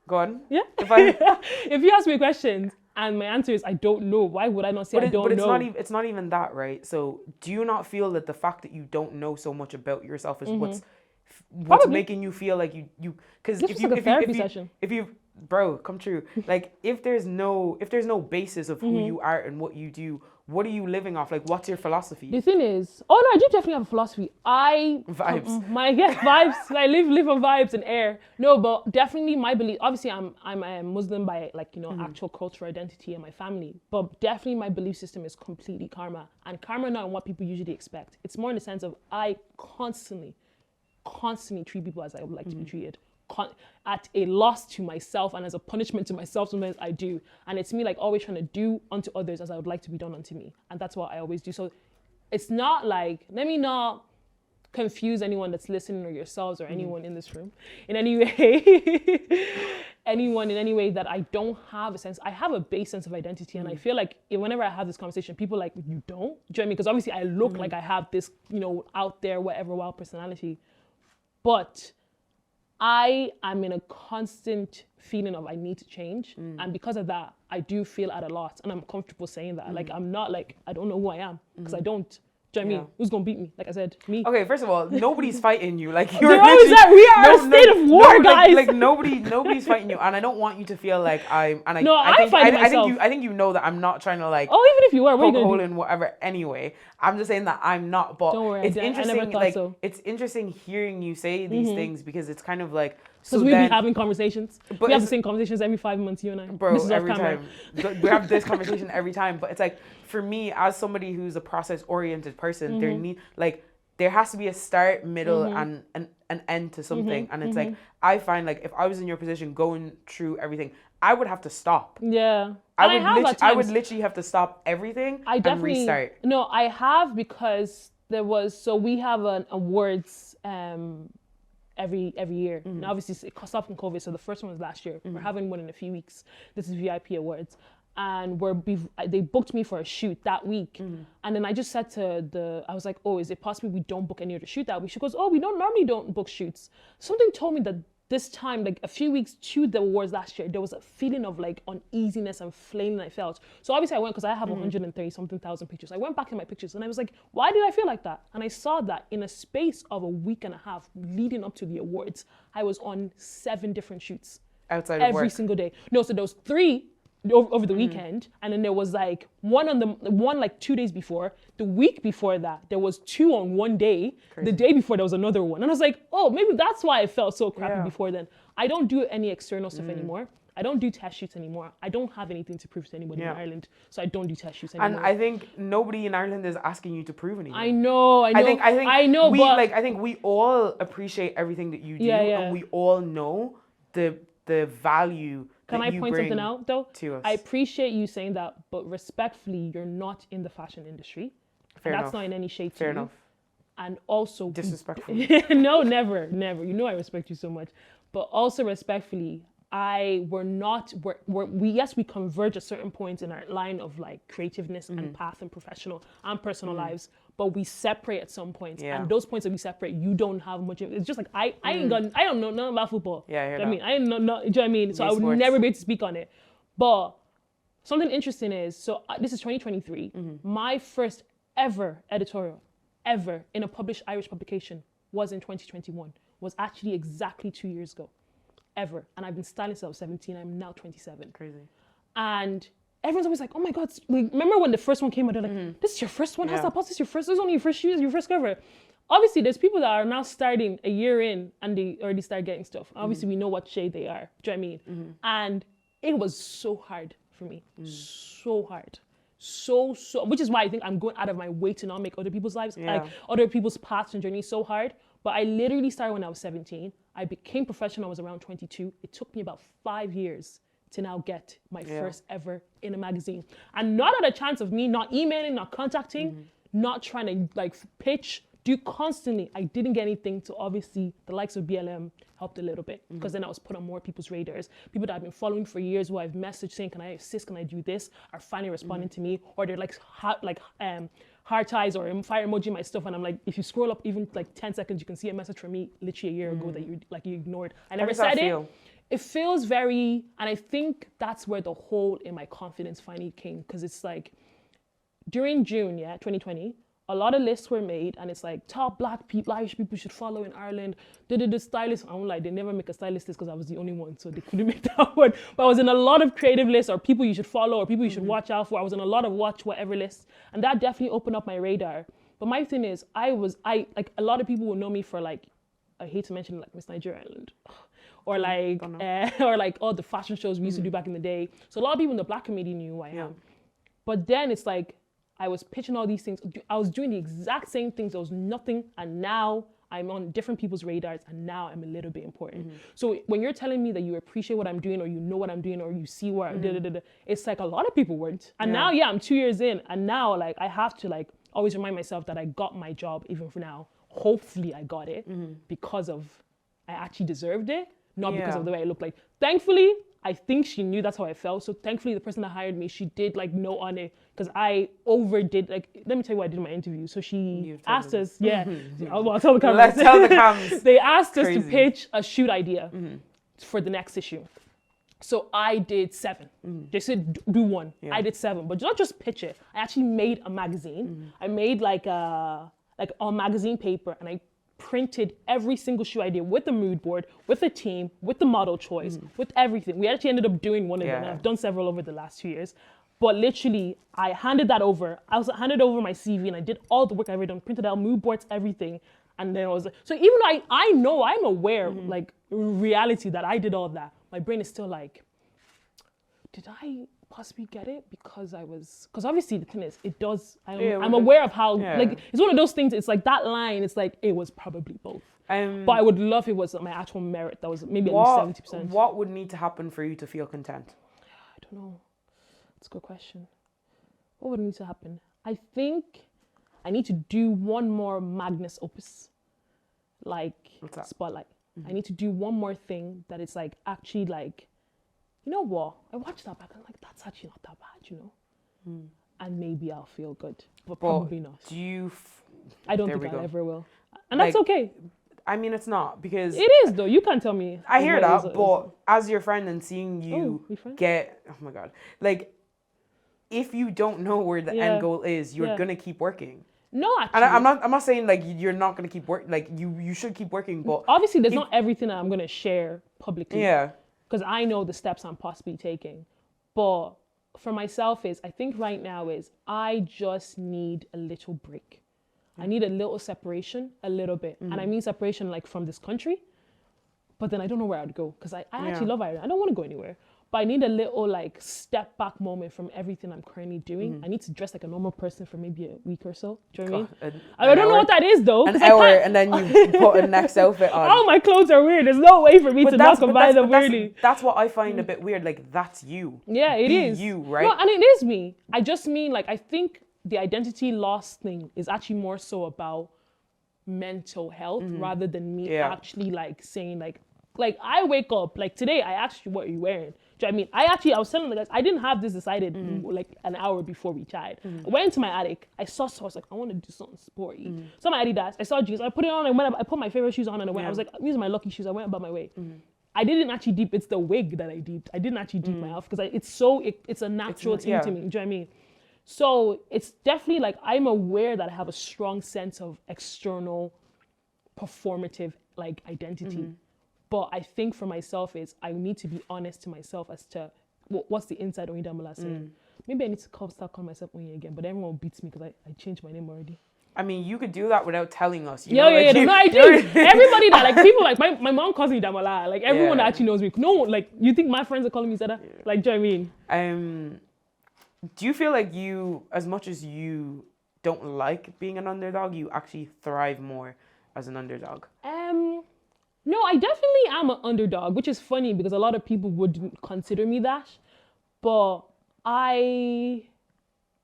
Speaker 1: Go on.
Speaker 2: Yeah. If you ask me questions and my answer is I don't know, why would I not say I don't know?
Speaker 1: But it's not even that, right? So do you not feel that the fact that you don't know so much about yourself is what's making you feel like you because if you bro, come true. Like if there's no basis of who you are and what you do, what are you living off? Like, what's your philosophy?
Speaker 2: The thing is, I do definitely have a philosophy.
Speaker 1: Vibes.
Speaker 2: Vibes. I live on vibes and air. No, but definitely my belief. Obviously, I'm a Muslim by actual cultural identity and my family. But definitely my belief system is completely karma, and karma not what people usually expect. It's more in the sense of I constantly treat people as I would like to be treated. At a loss to myself and as a punishment to myself, sometimes I do. And it's me like always trying to do unto others as I would like to be done unto me. And that's what I always do. So it's not like, let me not confuse anyone that's listening or yourselves or anyone in this room in any way, anyone in any way that I don't have a sense. I have a base sense of identity. And I feel like whenever I have this conversation, people are like, you don't? Do you know what I mean? Because obviously I look like I have this, out there, whatever, wild personality. But I am in a constant feeling of I need to change. And because of that, I do feel at a loss. And I'm comfortable saying that. Like, I'm not like, I don't know who I am. Because I don't. Do you know what I mean? Who's gonna beat me? Like I said, me.
Speaker 1: Okay, first of all, nobody's fighting you. Like
Speaker 2: we are in a state of war, guys.
Speaker 1: Like nobody's fighting you, and I don't want you to feel like I'm
Speaker 2: fighting myself.
Speaker 1: I think you know that I'm not trying to like.
Speaker 2: Oh, even if you were, what are you gonna do?
Speaker 1: In whatever. Anyway, I'm just saying that I'm not. But
Speaker 2: don't worry,
Speaker 1: it's interesting.
Speaker 2: I never thought so.
Speaker 1: It's interesting hearing you say these things because it's kind of like.
Speaker 2: Because we be having conversations. We have the same conversations every 5 months, you and I.
Speaker 1: Bro, every time. We have this conversation every time. But it's like, for me, as somebody who's a process-oriented person, there has to be a start, middle, and an end to something. And it's like, I find like, if I was in your position going through everything, I would have to stop.
Speaker 2: Yeah.
Speaker 1: I would literally have to stop everything and restart.
Speaker 2: No, I have because we have an awards every year. And obviously it stopped from COVID, so the first one was last year. We're having one in a few weeks. This is VIP Awards. And they booked me for a shoot that week. And then I just said I was like, oh, is it possible we don't book any other shoot that week? She goes, oh, we don't book shoots. Something told me that this time, like a few weeks to the awards last year, there was a feeling of like uneasiness and flailing I felt. So obviously I went, because I have 130 something thousand pictures. I went back in my pictures and I was like, why did I feel like that? And I saw that in a space of a week and a half leading up to the awards, I was on 7 different shoots.
Speaker 1: Outside of work?
Speaker 2: Every single day. No, so there was 3 over the weekend, and then there was like one like 2 days before. The week before that, there was 2 on one day. Crazy. The day before, there was another one. And I was like, oh, maybe that's why I felt so crappy before then. I don't do any external stuff anymore. I don't do test shoots anymore. I don't have anything to prove to anybody in Ireland, so I don't do test shoots anymore.
Speaker 1: And I think nobody in Ireland is asking you to prove anything.
Speaker 2: I know. I
Speaker 1: think we all appreciate everything that you do, and we all know the value.
Speaker 2: Can I point something out though?
Speaker 1: To us.
Speaker 2: I appreciate you saying that, but respectfully, you're not in the fashion industry.
Speaker 1: Fair enough.
Speaker 2: That's not in any shade to
Speaker 1: Fair
Speaker 2: you.
Speaker 1: Enough.
Speaker 2: And also
Speaker 1: disrespectful.
Speaker 2: No, never. You know I respect you so much. But also respectfully, we converge at certain points in our line of like creativeness and path and professional and personal lives, but we separate at some points. And those points that we separate, you don't have much. It's just like I don't know nothing about football.
Speaker 1: Yeah, I hear that.
Speaker 2: I mean, I don't know. Do you know what I mean? So I would never be able to speak on it. But something interesting is, this is 2023. My first ever editorial, ever in a published Irish publication, was in 2021. Was actually exactly 2 years ago. Ever. And I've been styling since I was 17. I'm now 27.
Speaker 1: Crazy.
Speaker 2: And everyone's always like, oh my God. Like, remember when the first one came out? They're like, this is your first one? How's that possible? This is your first? This is only your first shoes, your first cover. Obviously, there's people that are now starting a year in and they already start getting stuff. Obviously, we know what shade they are. Do you know what I mean? And it was so hard for me. So hard. So, which is why I think I'm going out of my way to not make other people's lives, like other people's paths and journeys so hard. But I literally started when I was 17. I became professional when I was around 22. It took me about 5 years to now get my first ever in a magazine. And not at a chance of me not emailing, not contacting, not trying to like pitch, do constantly. I didn't get anything, so obviously the likes of BLM helped a little bit because then I was put on more people's radars. People that I've been following for years who I've messaged saying, can I assist, can I do this, are finally responding to me, or they're like heart ties or fire emoji my stuff, and I'm like, if you scroll up even like 10 seconds, you can see a message from me literally a year ago that you ignored. I never said it. It feels very, and I think that's where the hole in my confidence finally came, because it's like during June, 2020, a lot of lists were made, and it's like top Black people, Irish people should follow in Ireland. The stylist, I won't lie, they never make a stylist list because I was the only one, so they couldn't make that one. But I was in a lot of creative lists, or people you should follow, or people you should watch out for. I was in a lot of watch whatever lists, and that definitely opened up my radar. But my thing is, I like a lot of people will know me for like, I hate to mention like Miss Nigeria Ireland, or like or like all the fashion shows we used to do back in the day. So a lot of people in the Black community knew who I am. But then it's like, I was pitching all these things. I was doing the exact same things. There was nothing. And now I'm on different people's radars. And now I'm a little bit important. So when you're telling me that you appreciate what I'm doing, or you know what I'm doing, or you see where it's like a lot of people weren't. And now, I'm 2 years in. And now like I have to like always remind myself that I got my job even for now. Hopefully I got it because of I actually deserved it. Not because of the way I look. Like, thankfully, I think she knew that's how I felt. So thankfully, the person that hired me, she did like know on it, because I overdid. Like, let me tell you what I did in my interview. So she asked us, I'll tell the cameras.
Speaker 1: Let's tell the cams.
Speaker 2: They asked us to pitch a shoot idea for the next issue. So I did 7. They said do 1. I did 7, but not just pitch it. I actually made a magazine. I made like on magazine paper, and I printed every single shoot I did with the mood board, with the team, with the model choice, with everything. We actually ended up doing one of them, and I've done several over the last 2 years. But literally, I handed that over. I also handed over my CV, and I did all the work I've ever done, printed out mood boards, everything. And then I was like, so even though I know, I'm aware, like reality that I did all that, my brain is still like, did I possibly get it because obviously the thing is, it does, I'm aware of how, like, it's one of those things, it's like that line, it's like, it was probably both. But I would love if it was my actual merit that was maybe at least 70%.
Speaker 1: What would need to happen for you to feel content?
Speaker 2: I don't know. That's a good question. What would need to happen? I think I need to do one more Magnus Opus, like Spotlight. I need to do one more thing that it's like actually like, you know what? I watched that back and I'm like, that's actually not that bad, you know? And maybe I'll feel good, but probably not. I don't think I ever will. And that's okay.
Speaker 1: I mean, it's not, because...
Speaker 2: It is, though. You can't tell me.
Speaker 1: I hear that, but as your friend and seeing you get... Oh, my God. Like, if you don't know where the end goal is, you're going to keep working.
Speaker 2: No, actually.
Speaker 1: And I'm not saying, like, you're not going to keep working. Like, you should keep working, but...
Speaker 2: Obviously, there's not everything that I'm going to share publicly.
Speaker 1: Yeah.
Speaker 2: Because I know the steps I'm possibly taking. But for myself I think right now I just need a little break. I need a little separation, a little bit. And I mean separation like from this country, but then I don't know where I'd go because I actually love Ireland. I don't want to go anywhere. But I need a little like step back moment from everything I'm currently doing. I need to dress like a normal person for maybe a week or so. Do you know what I mean? I don't know what that is though.
Speaker 1: An hour and then you put a next outfit on.
Speaker 2: All my clothes are weird. There's no way for me to not combine them weirdly.
Speaker 1: That's what I find a bit weird. Like, that's you.
Speaker 2: Yeah, it is.
Speaker 1: You, right?
Speaker 2: No, and it is me. I just mean like, I think the identity loss thing is actually more so about mental health rather than me actually like saying like I wake up, like today I asked you what are you wearing. Do you know what I mean? I was telling the guys, I didn't have this decided like an hour before we chatted. I went into my attic, I saw so I was like, I want to do something sporty. So my Adidas, I saw jeans, I put it on, I put my favorite shoes on and I went, I was like, these are my lucky shoes, I went about my way. I didn't actually deep, it's the wig that I deeped. I didn't actually deep my outfit because it's a natural thing to me. Do you know what I mean? So it's definitely like, I'm aware that I have a strong sense of external performative like identity. But I think for myself I need to be honest to myself as to what's the inside Oyin Damola saying. Maybe I need to start calling myself Oyin again, but everyone beats me because I changed my name already.
Speaker 1: I mean, you could do that without telling us.
Speaker 2: No, I do. Everybody that, like, people, like, my mom calls me Damola. Like, everyone that actually knows me. No, like, you think my friends are calling me Zeda? Like, do you know what I mean?
Speaker 1: Do you feel like you, as much as you don't like being an underdog, you actually thrive more as an underdog?
Speaker 2: No, I definitely am an underdog, which is funny because a lot of people wouldn't consider me that. But I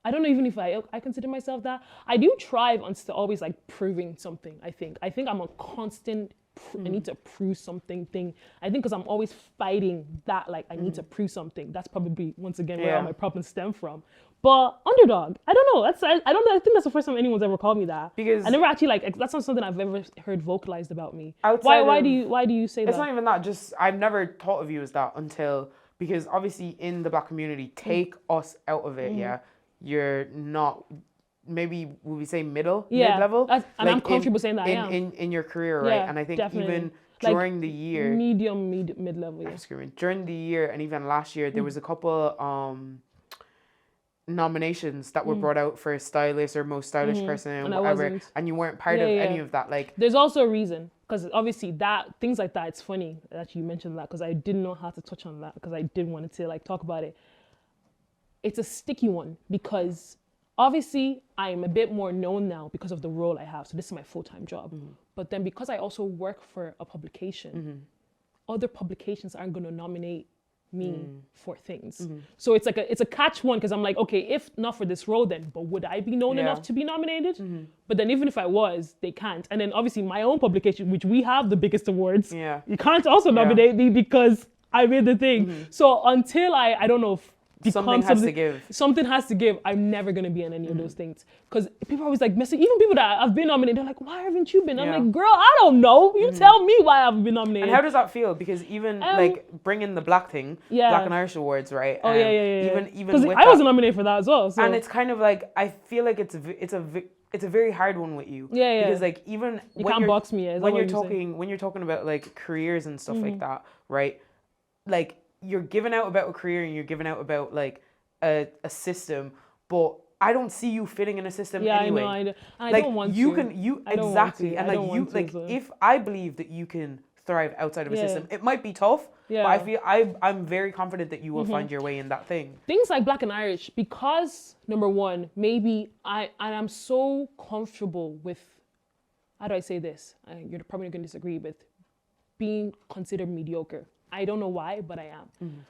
Speaker 2: don't know even if I consider myself that. I do thrive on always like proving something, I think. I think I'm a constant, I need to prove something thing. I think because I'm always fighting that, like, I need to prove something. That's probably, once again, where all my problems stem from. But underdog, I don't know. I think that's the first time anyone's ever called me that. Because I never actually, like, that's not something I've ever heard vocalized about me. Why do you say that?
Speaker 1: It's not even that. Just, I've never thought of you as that until, because obviously in the Black community, take us out of it, you're not, maybe would we say mid-level?
Speaker 2: And like I'm comfortable saying that I am.
Speaker 1: In your career, right? And I think definitely. Even during the year.
Speaker 2: Mid-level,
Speaker 1: During the year and even last year, there was a couple nominations that were brought out for stylist or most stylish person and whatever, and you weren't part of any of that. Like,
Speaker 2: there's also a reason, because obviously things like that, it's funny that you mentioned that, because I didn't know how to touch on that, because I didn't want to like talk about it. It's a sticky one because obviously I'm a bit more known now because of the role I have. So this is my full-time job. But then because I also work for a publication, other publications aren't going to nominate me for things. So it's like it's a catch one, because I'm like, okay, if not for this role then, but would I be known enough to be nominated? But then even if I was, they can't. And then obviously my own publication, which we have the biggest awards, you can't also nominate me because I made the thing. So until I don't know if
Speaker 1: something has to give.
Speaker 2: Something has to give. I'm never going to be in any of those things. Because people are always like messing, even people that have been nominated, they're like, why haven't you been? I'm like, girl, I don't know. You tell me why I haven't been nominated.
Speaker 1: And how does that feel? Because even like bringing the Black thing, Black and Irish Awards, right?
Speaker 2: Oh, yeah.
Speaker 1: Even with
Speaker 2: I wasn't nominated for that as well. So.
Speaker 1: And it's kind of like, I feel like it's a very hard one with you.
Speaker 2: Yeah.
Speaker 1: Because like even
Speaker 2: you can't box me.
Speaker 1: When you're talking about like careers and stuff like that, right? Like you're giving out about a career and you're giving out about like a system, but I don't see you fitting in a system anyway.
Speaker 2: I know. I
Speaker 1: like,
Speaker 2: don't want
Speaker 1: you
Speaker 2: to.
Speaker 1: can exactly, and like you like if I believe that you can thrive outside of a system, it might be tough, but I feel I'm very confident that you will find your way in that thing.
Speaker 2: Things like Black and Irish, because number one, maybe I'm so comfortable with, how do I say this? You're probably going to disagree with being considered mediocre. I don't know why, but I am.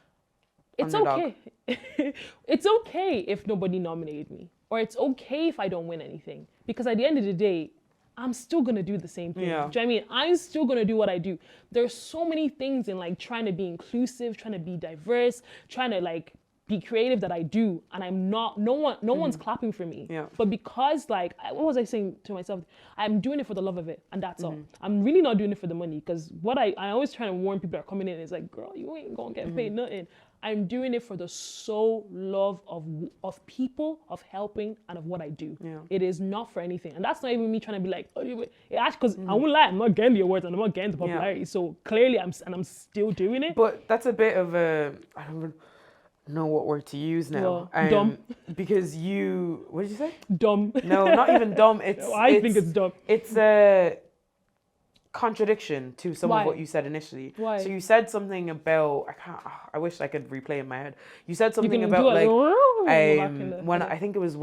Speaker 2: It's okay. It's okay if nobody nominated me, or it's okay if I don't win anything, because at the end of the day, I'm still gonna do the same thing.
Speaker 1: Yeah.
Speaker 2: Do you know what I mean? I'm still gonna do what I do. There's so many things in like trying to be inclusive, trying to be diverse, trying to like be creative that I do, and I'm not. No one's clapping for me.
Speaker 1: Yeah.
Speaker 2: But because like, what was I saying to myself? I'm doing it for the love of it, and that's all. I'm really not doing it for the money, because what I always try to warn people that are coming in is like, girl, you ain't gonna get paid nothing. I'm doing it for the sole love of people, of helping, and of what I do.
Speaker 1: Yeah.
Speaker 2: It is not for anything. And that's not even me trying to be like, oh, because I won't lie, I'm not getting the awards and I'm not getting the popularity. Yeah. So clearly I'm still doing it.
Speaker 1: But that's a bit of a, I don't know what word to use now.
Speaker 2: Well, dumb.
Speaker 1: Because what did you say?
Speaker 2: Dumb.
Speaker 1: No, not even dumb.
Speaker 2: I think it's dumb.
Speaker 1: It's a contradiction to some of what you said initially.
Speaker 2: Why?
Speaker 1: So you said something about, I wish I could replay in my head. You said something about like I think it was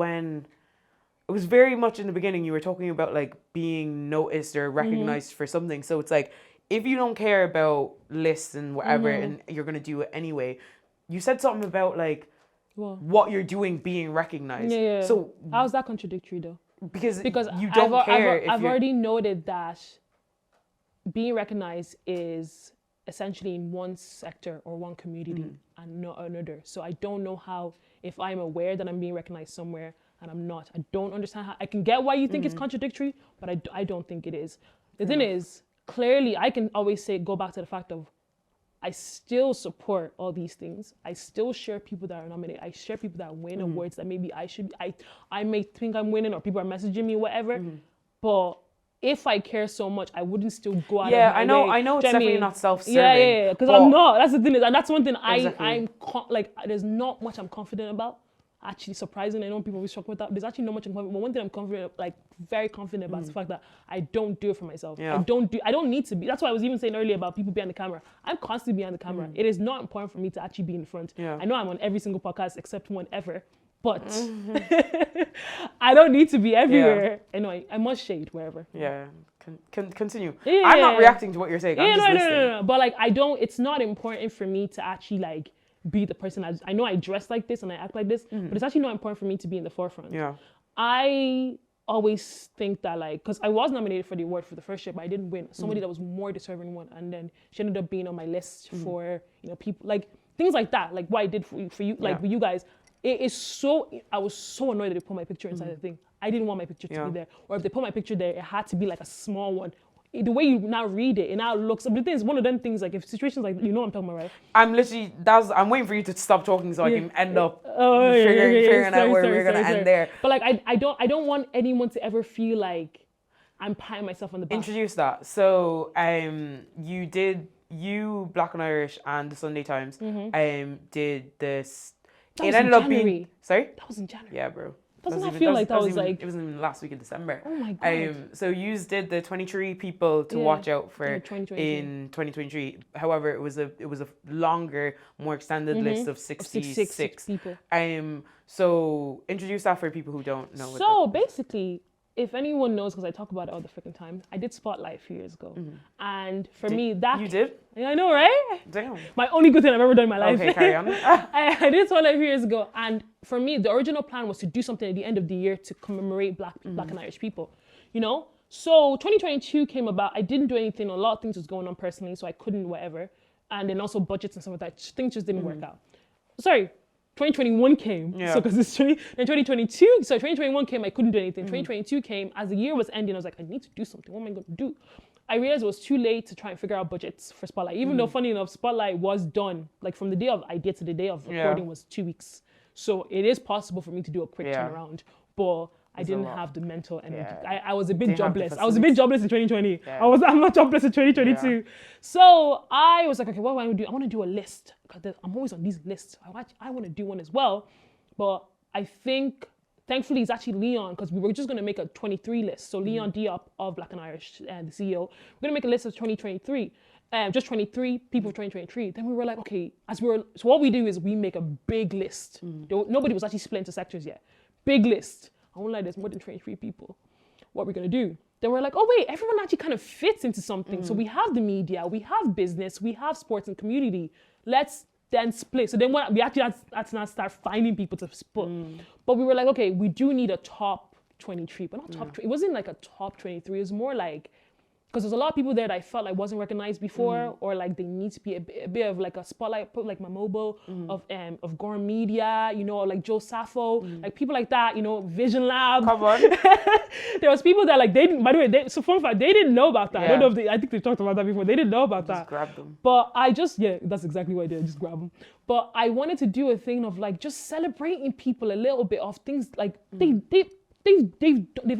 Speaker 1: very much in the beginning, you were talking about like being noticed or recognized for something. So it's like, if you don't care about lists and whatever and you're going to do it anyway, you said something about like what you're doing being recognized.
Speaker 2: Yeah.
Speaker 1: So
Speaker 2: how's that contradictory though?
Speaker 1: Because you don't care.
Speaker 2: I've already noted that being recognized is essentially in one sector or one community and not another. So I don't know how, if I'm aware that I'm being recognized somewhere and I'm not, I don't understand how. I can get why you think it's contradictory, but I don't think it is. The thing is, clearly I can always go back to the fact of, I still support all these things. I still share people that are nominated. I share people that win awards that maybe I may think I'm winning, or people are messaging me, whatever. But if I care so much, I wouldn't still go out of my way.
Speaker 1: I know it's definitely not self-serving.
Speaker 2: Yeah, because I'm not. That's the thing is, and that's one thing I'm like, there's not much I'm confident about. Actually, surprising. I know people always shocked with that. There's actually not much I'm confident. But one thing I'm confident, like very confident about, is the fact that I don't do it for myself.
Speaker 1: Yeah.
Speaker 2: I don't need to be. That's why I was even saying earlier about people behind the camera. I'm constantly behind the camera. It is not important for me to actually be in front.
Speaker 1: Yeah.
Speaker 2: I know I'm on every single podcast except one ever. But I don't need to be everywhere. Yeah. Anyway, I must shade wherever.
Speaker 1: Yeah, continue. Yeah, I'm not reacting to what you're saying. I'm just listening.
Speaker 2: No. But like, it's not important for me to actually like be the person. I know I dress like this and I act like this, but it's actually not important for me to be in the forefront.
Speaker 1: Yeah.
Speaker 2: I always think that like, because I was nominated for the award for the first year, but I didn't win. Somebody that was more deserving won, and then she ended up being on my list for, people, like things like that, like what I did for you, like with you guys. It is so, I was so annoyed that they put my picture inside the thing. I didn't want my picture to be there. Or if they put my picture there, it had to be like a small one. The way you now read it, it now looks, but the thing is, one of them things, like if situations like, you know what I'm talking about, right?
Speaker 1: I'm waiting for you to stop talking so I can end up figuring out where we're going to end there.
Speaker 2: But like, I don't want anyone to ever feel like I'm patting myself on the back.
Speaker 1: Introduce that. So you, Black and Irish, and the Sunday Times did this.
Speaker 2: It ended up being...
Speaker 1: Sorry?
Speaker 2: That was in January.
Speaker 1: Yeah, bro.
Speaker 2: Doesn't that feel like that was like...
Speaker 1: It wasn't even last week in December.
Speaker 2: Oh my God.
Speaker 1: So you did the 23 people to watch out for in 2023. However, it was a longer, more extended list of 66
Speaker 2: people.
Speaker 1: So introduce that for people who don't know.
Speaker 2: So basically, if anyone knows, because I talk about it all the freaking time, I did Spotlight a few years ago. And for me, that...
Speaker 1: You did?
Speaker 2: Yeah, I know, right?
Speaker 1: Damn.
Speaker 2: My only good thing I've ever done in my life.
Speaker 1: Okay, carry on.
Speaker 2: I did Spotlight a few years ago. And for me, the original plan was to do something at the end of the year to commemorate Black and Irish people, So 2022 came about. I didn't do anything. A lot of things was going on personally, so I couldn't, whatever. And then also budgets and stuff like that. Things just didn't work out. Sorry. 2021 came.
Speaker 1: Yeah.
Speaker 2: So because it's 2022. So 2021 came, I couldn't do anything. 2022 came, as the year was ending, I was like, I need to do something. What am I going to do? I realized it was too late to try and figure out budgets for Spotlight. Even though, funny enough, Spotlight was done, like from the day of idea to the day of recording was 2 weeks. So it is possible for me to do a quick turnaround. But I didn't have the mental energy. I was a bit jobless. I was a bit jobless in 2020. I'm not jobless in 2022. Yeah. So I was like, okay, what do I want to do? I want to do a list. Because I'm always on these lists. I want to do one as well. But I think, thankfully, it's actually Leon, because we were just going to make a 23 list. So Leon Diop of Black and Irish, the CEO, we're going to make a list of 2023. Just 23 people of 2023. Then we were like, okay, so what we do is we make a big list. Nobody was actually split into sectors yet. Big list. I won't lie, there's more than 23 people. What are we going to do? Then we're like, oh wait, everyone actually kind of fits into something. So we have the media, we have business, we have sports and community. Let's then split. So then we actually had to now start finding people to split. But we were like, okay, we do need a top 23, but not top 20. It wasn't like a top 23. It was more like, because there's a lot of people there that I felt like wasn't recognized before, or like they need to be a bit of like a spotlight, put like my mobile of Gorm Media, you know, like Joe Sappho, like people like that, you know, Vision Lab.
Speaker 1: Come on.
Speaker 2: There was people that like, they didn't, by the way, so fun fact, they didn't know about that. I don't know if I think they talked about that before. They didn't know about that.
Speaker 1: Just grab them.
Speaker 2: But that's exactly what I did. Just grab them. But I wanted to do a thing of like just celebrating people a little bit of things like they've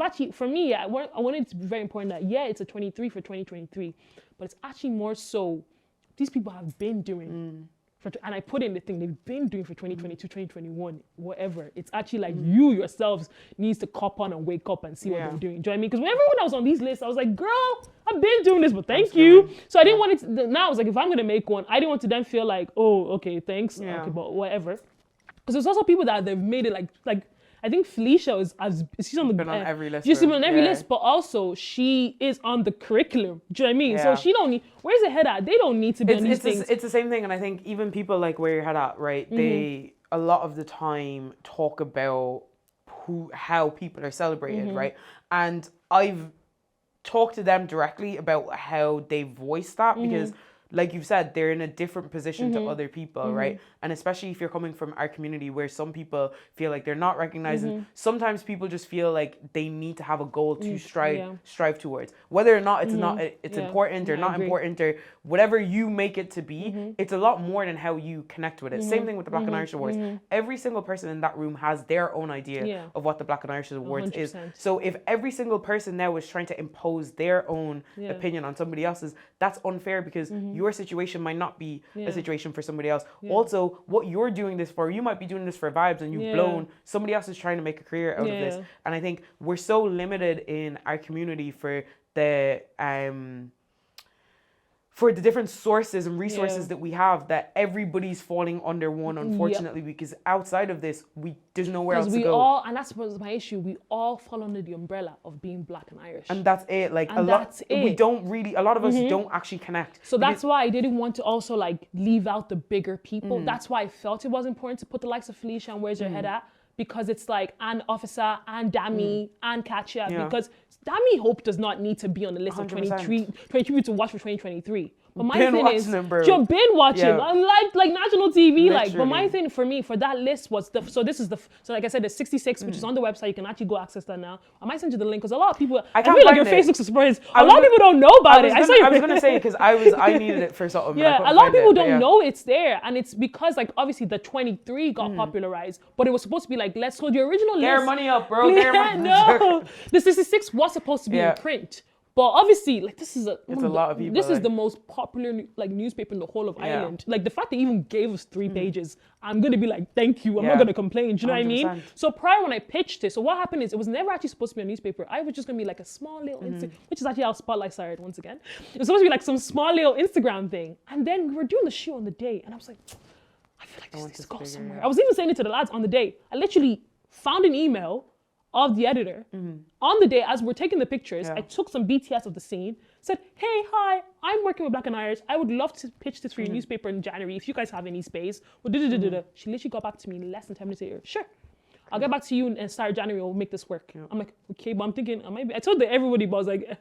Speaker 2: actually, for me, I wanted it to be very important that, it's a 23 for 2023, but it's actually more so these people have been doing, and I put in the thing, they've been doing for 2022, 2021, whatever. It's actually like you yourselves needs to cop on and wake up and see what they're doing. Do you know what I mean? Because whenever when I was on these lists, I was like, girl, I've been doing this, but thank you. So I didn't want it to, now I was like, if I'm going to make one, I didn't want to then feel like, oh, okay, thanks. Okay, but whatever. Because there's also people that they've made it like I think Felicia she's on
Speaker 1: been on every list.
Speaker 2: She's been on every list, but also she is on the curriculum. Do you know what I mean? So she don't need, where's the head at? They don't need to be on these things.
Speaker 1: It's the same thing, and I think even people like where your head at, right? They a lot of the time talk about how people are celebrated, right? And I've talked to them directly about how they voice that because, like you've said, they're in a different position to other people, right? And especially if you're coming from our community where some people feel like they're not recognized, and sometimes people just feel like they need to have a goal to strive towards. Whether or not it's important or not important or whatever you make it to be, it's a lot more than how you connect with it. Same thing with the Black and Irish Awards. Every single person in that room has their own idea of what the Black and Irish Awards 100%. Is. So if every single person now is trying to impose their own opinion on somebody else's, that's unfair because your situation might not be a situation for somebody else. Also, what you're doing this for, you might be doing this for vibes and you've blown. Somebody else is trying to make a career out of this. And I think we're so limited in our community for the different sources and resources that we have that everybody's falling under one, unfortunately, because outside of this, there's nowhere else to go.
Speaker 2: And that's what's my issue. We all fall under the umbrella of being Black and Irish.
Speaker 1: And that's it. Like a lot of us don't actually connect.
Speaker 2: So that's why I didn't want to also like leave out the bigger people. That's why I felt it was important to put the likes of Felicia and Where's Your Head At? Because it's like, and Officer, and Dami, and Katya, because Dami Hope does not need to be on the list 100%. Of 23 to watch for 2023. But my thing is, you've been watching, like national TV, like. But my thing for me, for that list was so like I said, the 66, which is on the website. You can actually go access that now. I might send you the link because a lot of people, I feel like your face looks surprised. A lot of people don't know about it.
Speaker 1: I was gonna say because I needed it for something.
Speaker 2: Yeah, a lot of people don't know it's there, and it's because like obviously the 23 got popularized, but it was supposed to be like let's hold the original list.
Speaker 1: Get money up, bro.
Speaker 2: No, the 66 was supposed to be in print. But obviously, like it's a lot of people. This is the most popular like newspaper in the whole of Ireland. Like the fact they even gave us 3 pages, I'm gonna be like, thank you. I'm not gonna complain. Do you know 100%. What I mean? So prior when I pitched it, so what happened is it was never actually supposed to be a newspaper. I was just gonna be like a small little which is actually how Spotlight started once again. It was supposed to be like some small little Instagram thing, and then we were doing the shoot on the day, and I was like, I feel like this needs to go somewhere. I was even saying it to the lads on the day. I literally found an email of the editor on the day as we're taking the pictures. I took some BTS of the scene, said, hey, hi, I'm working with Black and Irish. I would love to pitch this for your newspaper in January if you guys have any space. Well, She literally got back to me less than 10 minutes later. Sure, I'll get back to you and start January. We'll make this work. I'm like, okay, but I'm thinking, I told everybody, but I was like,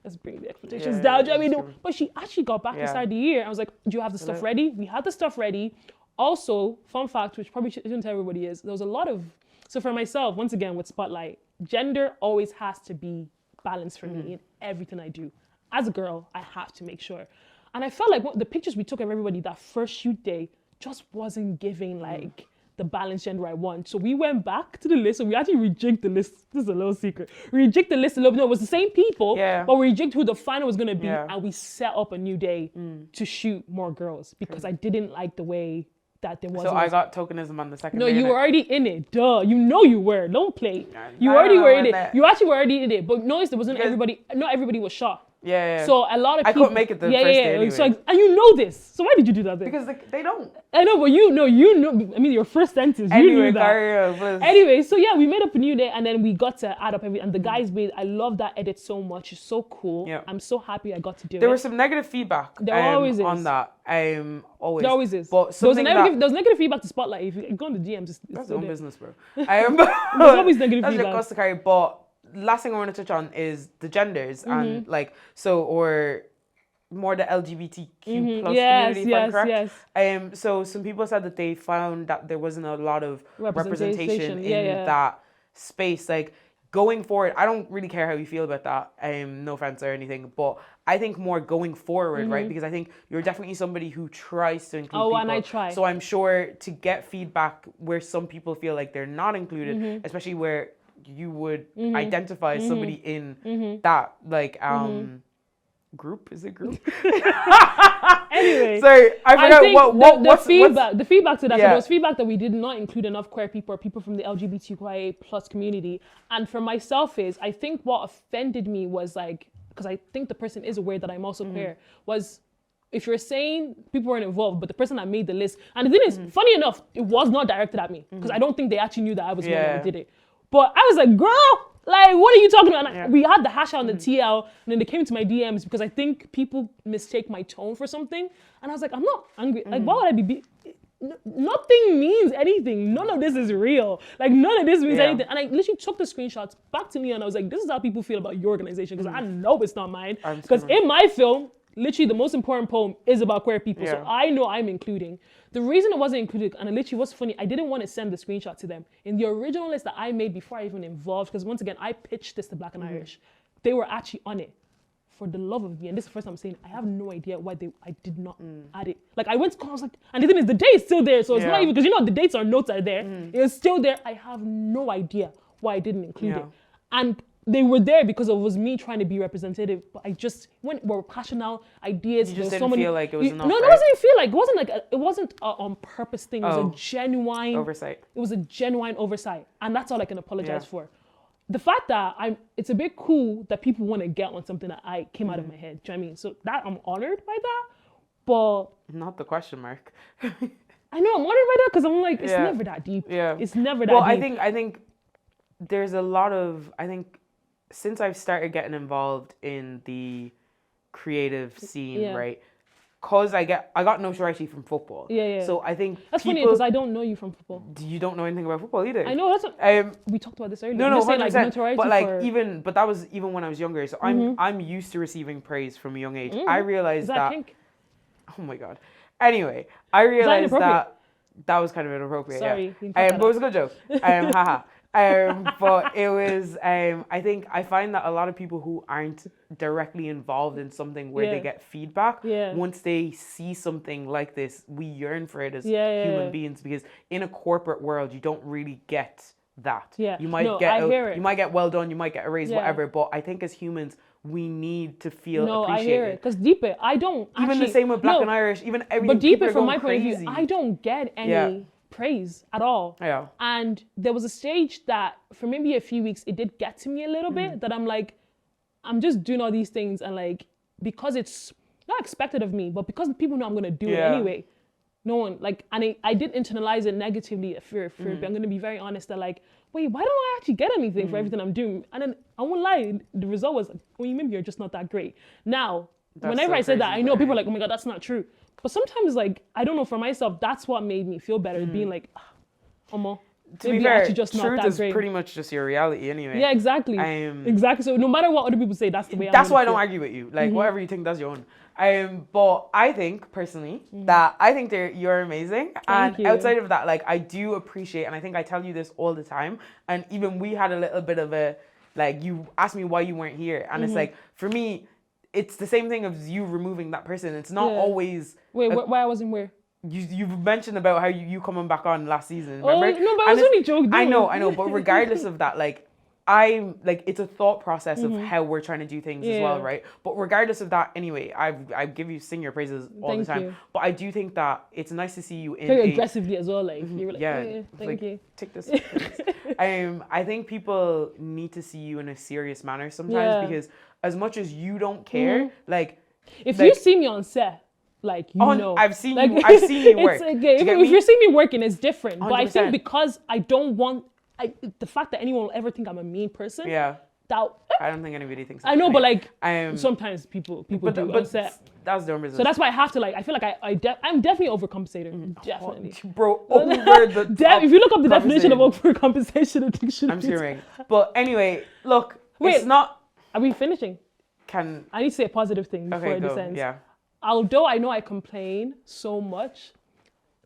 Speaker 2: let's bring the expectations down. Do you know what I mean? But she actually got back and started the year. I was like, do you have the stuff ready? We had the stuff ready. Also, fun fact, which probably shouldn't tell everybody, is there was a lot of, so for myself, once again with Spotlight, gender always has to be balanced for me in everything I do. As a girl, I have to make sure. And I felt like the pictures we took of everybody that first shoot day just wasn't giving like the balanced gender I want. So we went back to the list and we actually rejigged the list. This is a little secret. We rejigged the list a little bit. No, it was the same people, but we rejigged who the final was going to be, and we set up a new day to shoot more girls because I didn't like the way that there wasn't.
Speaker 1: So I got tokenism on the second
Speaker 2: No,
Speaker 1: day.
Speaker 2: you were already in it. Duh. You know you were. Don't play. You already were in it. You actually were already in it. But notice there wasn't everybody. Not everybody was shot.
Speaker 1: Yeah.
Speaker 2: So a lot of people.
Speaker 1: I couldn't make it the first day anyway.
Speaker 2: So, and you know this. So why did you do that then?
Speaker 1: Because they don't.
Speaker 2: I know, but you know. I mean, your first sentence. You knew that. Anyway, so yeah, we made up a new day, and then we got to add up everything. And the guys made. I love that edit so much. It's so cool.
Speaker 1: Yeah.
Speaker 2: I'm so happy I got to do it.
Speaker 1: There was some negative feedback.
Speaker 2: There always is
Speaker 1: on that. Always.
Speaker 2: There always is.
Speaker 1: But
Speaker 2: there was negative feedback to Spotlight. If you go on the DMs,
Speaker 1: that's your own business, bro.
Speaker 2: There's always negative
Speaker 1: that's
Speaker 2: feedback.
Speaker 1: your cost to carry. But last thing I want to touch on is the genders and like or more the LGBTQ plus community, if I'm correct. Yes. So some people said that they found that there wasn't a lot of representation in that space. Like going forward, I don't really care how you feel about that. No offense or anything, but I think more going forward, right? Because I think you're definitely somebody who tries to include people.
Speaker 2: And I try.
Speaker 1: So I'm sure to get feedback where some people feel like they're not included, especially where you would identify as somebody in that like group. Is it group?
Speaker 2: Anyway,
Speaker 1: sorry, I forgot what's
Speaker 2: the feedback to that. So there was feedback that we did not include enough queer people or people from the LGBTQIA plus community. And for myself is, I think what offended me was like, because I think the person is aware that I'm also queer, was if you're saying people weren't involved, but the person that made the list, and the thing is, funny enough, it was not directed at me because I don't think they actually knew that I was the one that did it. But I was like, girl, like, what are you talking about? And we had the hash out on the TL, and then they came to my DMs because I think people mistake my tone for something. And I was like, I'm not angry. Like, why would I be? Nothing means anything. None of this is real. Like, none of this means anything. And I literally took the screenshots back to me, and I was like, this is how people feel about your organization, because I know it's not mine. Because in my film, literally the most important poem is about queer people. So I know I'm including. The reason it wasn't included, and it literally was funny, I didn't want to send the screenshot to them. In the original list that I made before I even involved, because once again, I pitched this to Black and Irish. They were actually on it. For the love of me, and this is the first time I'm saying, I have no idea why I did not add it. Like I went to call, I was like, and the thing is, the date is still there, so it's not even, because you know the dates or notes are there. It's still there. I have no idea why I didn't include it. And they were there because it was me trying to be representative, but I just, when we're passionate ideas,
Speaker 1: you just didn't feel like it was enough.
Speaker 2: No, it wasn't feel like, it wasn't a on purpose thing. It was a genuine
Speaker 1: oversight. It
Speaker 2: was a genuine oversight, and that's all I can apologize for. The fact that it's a bit cool that people want to get on something that I came out of my head. Do you know what I mean? So that I'm honored by that, but
Speaker 1: not the question mark.
Speaker 2: I know I'm honored by that because I'm like, it's never that deep. It's never that deep.
Speaker 1: Well, I think there's a lot of, since I've started getting involved in the creative scene, right? Because I got notoriety from football. So I think
Speaker 2: that's funny because I don't know you from football.
Speaker 1: You don't know anything about football either.
Speaker 2: I know, that's what, we talked about this earlier.
Speaker 1: No, 100%.
Speaker 2: Like, notoriety
Speaker 1: but like but that was even when I was younger. So I'm used to receiving praise from a young age. I realized that. Kink? Oh my god. Anyway, I realized that was kind of inappropriate.
Speaker 2: Sorry.
Speaker 1: But it was a good joke. Haha. But it was, I think I find that a lot of people who aren't directly involved in something where they get feedback, once they see something like this, we yearn for it as human beings, because in a corporate world, you don't really get that. You might you might get well done, you might get a raise, whatever, but I think as humans, we need to feel appreciated.
Speaker 2: I hear it. Because deeper, I don't
Speaker 1: even the same with Black and Irish, even everything.
Speaker 2: But deeper, from my point of view, I don't get any praise at all. And there was a stage that for maybe a few weeks, it did get to me a little bit, that I'm like, I'm just doing all these things, and like, because it's not expected of me, but because people know I'm going to do it anyway. No one, like, and I did internalize it negatively at first, but I'm going to be very honest that like, wait, why don't I actually get anything for everything I'm doing? And then I won't lie, the result was, well, maybe you're just not that great. Now, whenever I said that, I know people are like, oh my God, that's not true. But sometimes, like, I don't know, for myself, that's what made me feel better, being like,
Speaker 1: To be fair, truth is pretty much just your reality anyway.
Speaker 2: Yeah, exactly. Exactly. So no matter what other people say, that's the way.
Speaker 1: That's why I don't argue with you. Like whatever you think, that's your own. But I think personally that I think you're amazing.
Speaker 2: Thank you.
Speaker 1: Outside of that, like I do appreciate, and I think I tell you this all the time. And even we had a little bit of a like you asked me why you weren't here, and it's like for me, it's the same thing as you removing that person. It's not always.
Speaker 2: Wait, why I wasn't where?
Speaker 1: You've mentioned about how you coming back on last season, remember?
Speaker 2: Oh, no, but I was only joking.
Speaker 1: I know, but regardless of that, like, it's a thought process of how we're trying to do things as well, right? But regardless of that, anyway, I give you sing your praises all the time. But I do think that it's nice to see you in
Speaker 2: very aggressively as well, like, you were like, thank you.
Speaker 1: Take this. I think people need to see you in a serious manner sometimes because as much as you don't care, like...
Speaker 2: If you see me on set, like, you know.
Speaker 1: I've seen you work.
Speaker 2: If you see me working, it's different. 100%. But I think because I don't want... the fact that anyone will ever think I'm a mean person...
Speaker 1: Yeah.
Speaker 2: That,
Speaker 1: I don't think anybody thinks
Speaker 2: I know, but like, sometimes people do on set.
Speaker 1: That's their business.
Speaker 2: So that's why I have to like, I feel like I'm definitely overcompensating. Definitely.
Speaker 1: Bro, over the top.
Speaker 2: If you look up the definition of overcompensation in dictionary.
Speaker 1: I'm screaming. But anyway, look,
Speaker 2: wait,
Speaker 1: it's not...
Speaker 2: Are we finishing?
Speaker 1: I
Speaker 2: need to say a positive thing before it ends.
Speaker 1: Yeah.
Speaker 2: Although I know I complain so much,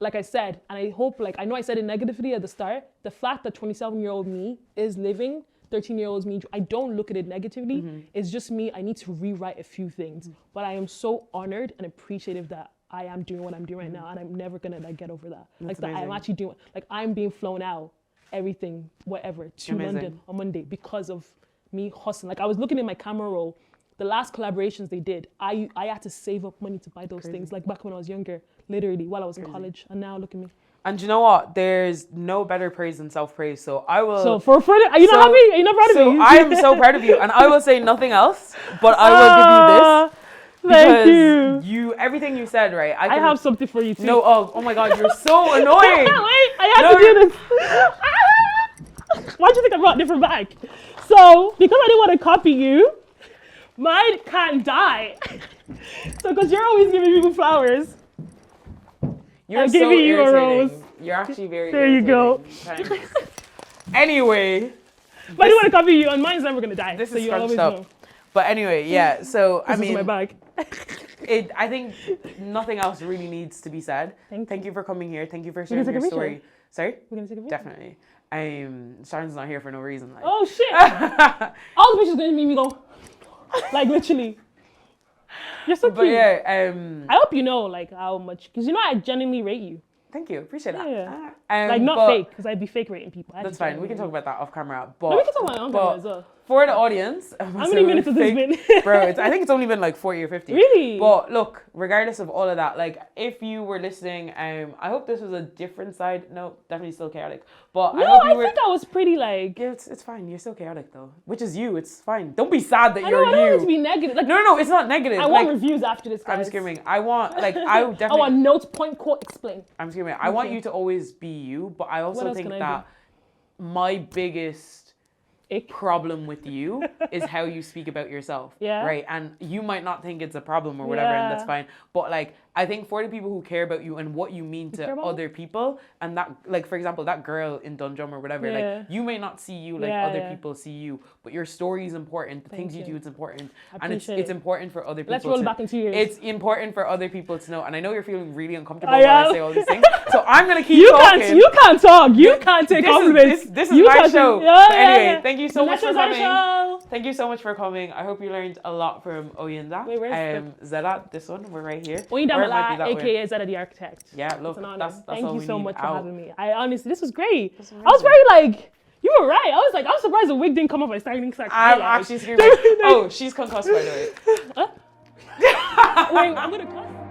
Speaker 2: like I said, and I hope, like, I know I said it negatively at the start, the fact that 27-year-old me is living, 13-year-old me, I don't look at it negatively. It's just me, I need to rewrite a few things. But I am so honored and appreciative that I am doing what I'm doing right now, and I'm never gonna like get over that. Like that I'm actually doing, like I'm being flown out, everything, whatever, to London on Monday because of me hustling. Like I was looking at my camera roll, the last collaborations they did, I had to save up money to buy those things, like back when I was younger, literally, while I was in college. And now look at me. And
Speaker 1: you know what? There's no better praise than self-praise. So I will...
Speaker 2: So for are you not happy? Are you not proud of me?
Speaker 1: So I am so proud of you. And I will say nothing else, but I will give you this.
Speaker 2: Thank you.
Speaker 1: Everything you said, right?
Speaker 2: I have something for you too.
Speaker 1: No, oh my God, you're so annoying.
Speaker 2: Wait, I have to do this. Why do you think I brought a different bag? So, because I didn't want to copy you, mine can't die. So, because you're always giving people flowers,
Speaker 1: I'm giving you a rose. You're actually very
Speaker 2: There you go.
Speaker 1: Anyway.
Speaker 2: But I didn't want to copy you, and mine's never going to die.
Speaker 1: This
Speaker 2: so
Speaker 1: is
Speaker 2: you
Speaker 1: scrunched up. Know. But anyway, yeah, so,
Speaker 2: this is my bag.
Speaker 1: I think nothing else really needs to be said. Thank you for coming here. Thank you for sharing your story. Sorry?
Speaker 2: We're going to take a picture?
Speaker 1: Definitely. Sharon's not here for no reason. Like.
Speaker 2: Oh, shit. All the pictures going to make me go, like, literally. You're so cute.
Speaker 1: But yeah,
Speaker 2: I hope you know, like, how much, because you know I genuinely rate you.
Speaker 1: Thank you. Appreciate that.
Speaker 2: Yeah. Like, not fake, because I'd be fake rating people.
Speaker 1: That's fine. We can talk about that off camera. But,
Speaker 2: no, we can talk about it on camera as well.
Speaker 1: For the audience...
Speaker 2: How many minutes has this been?
Speaker 1: Bro, I think it's only been like 40 or 50.
Speaker 2: Really?
Speaker 1: But look, regardless of all of that, like, if you were listening, I hope this was a different side. No, definitely still chaotic. But
Speaker 2: no,
Speaker 1: I
Speaker 2: think I was pretty like...
Speaker 1: Yeah, it's fine. You're still chaotic though. Which is you. It's fine. Don't be sad that you're you.
Speaker 2: I don't want it to be negative. Like,
Speaker 1: no, it's not negative.
Speaker 2: I want reviews after this, guys.
Speaker 1: I'm screaming. I want, like, I would definitely...
Speaker 2: I want notes, point, quote, explain.
Speaker 1: I'm screaming. I want you to always be you, but I also think that my biggest problem with you is how you speak about yourself.
Speaker 2: Yeah.
Speaker 1: Right? And you might not think it's a problem or whatever, and that's fine. But, like, I think for the people who care about you and what you mean to other people, and that, like, for example, that girl in Dundrum or whatever, like, you may not see you like other people see you, but your story is important. The things you do, it's important. And it's important for other people.
Speaker 2: Let's roll it back in 2 years.
Speaker 1: It's important for other people to know. And I know you're feeling really uncomfortable when I say all these things. So I'm going to keep talking.
Speaker 2: You can't talk. You can't take compliments.
Speaker 1: This is my show. Anyway, thank you so much for coming. Thank you so much for coming. I hope you learned a lot from Oyinda.
Speaker 2: Wait, where's
Speaker 1: Zeda, this one, we're right here.
Speaker 2: Oyinda, aka Zeda the Architect.
Speaker 1: Yeah, look, that's
Speaker 2: thank you so much for having me. I honestly, this was great.
Speaker 1: I
Speaker 2: was very like, you were right. I was surprised the wig didn't come off my styling section.
Speaker 1: I'm actually screaming. Oh, she's concussed by the way.
Speaker 2: Wait, I'm gonna cuss.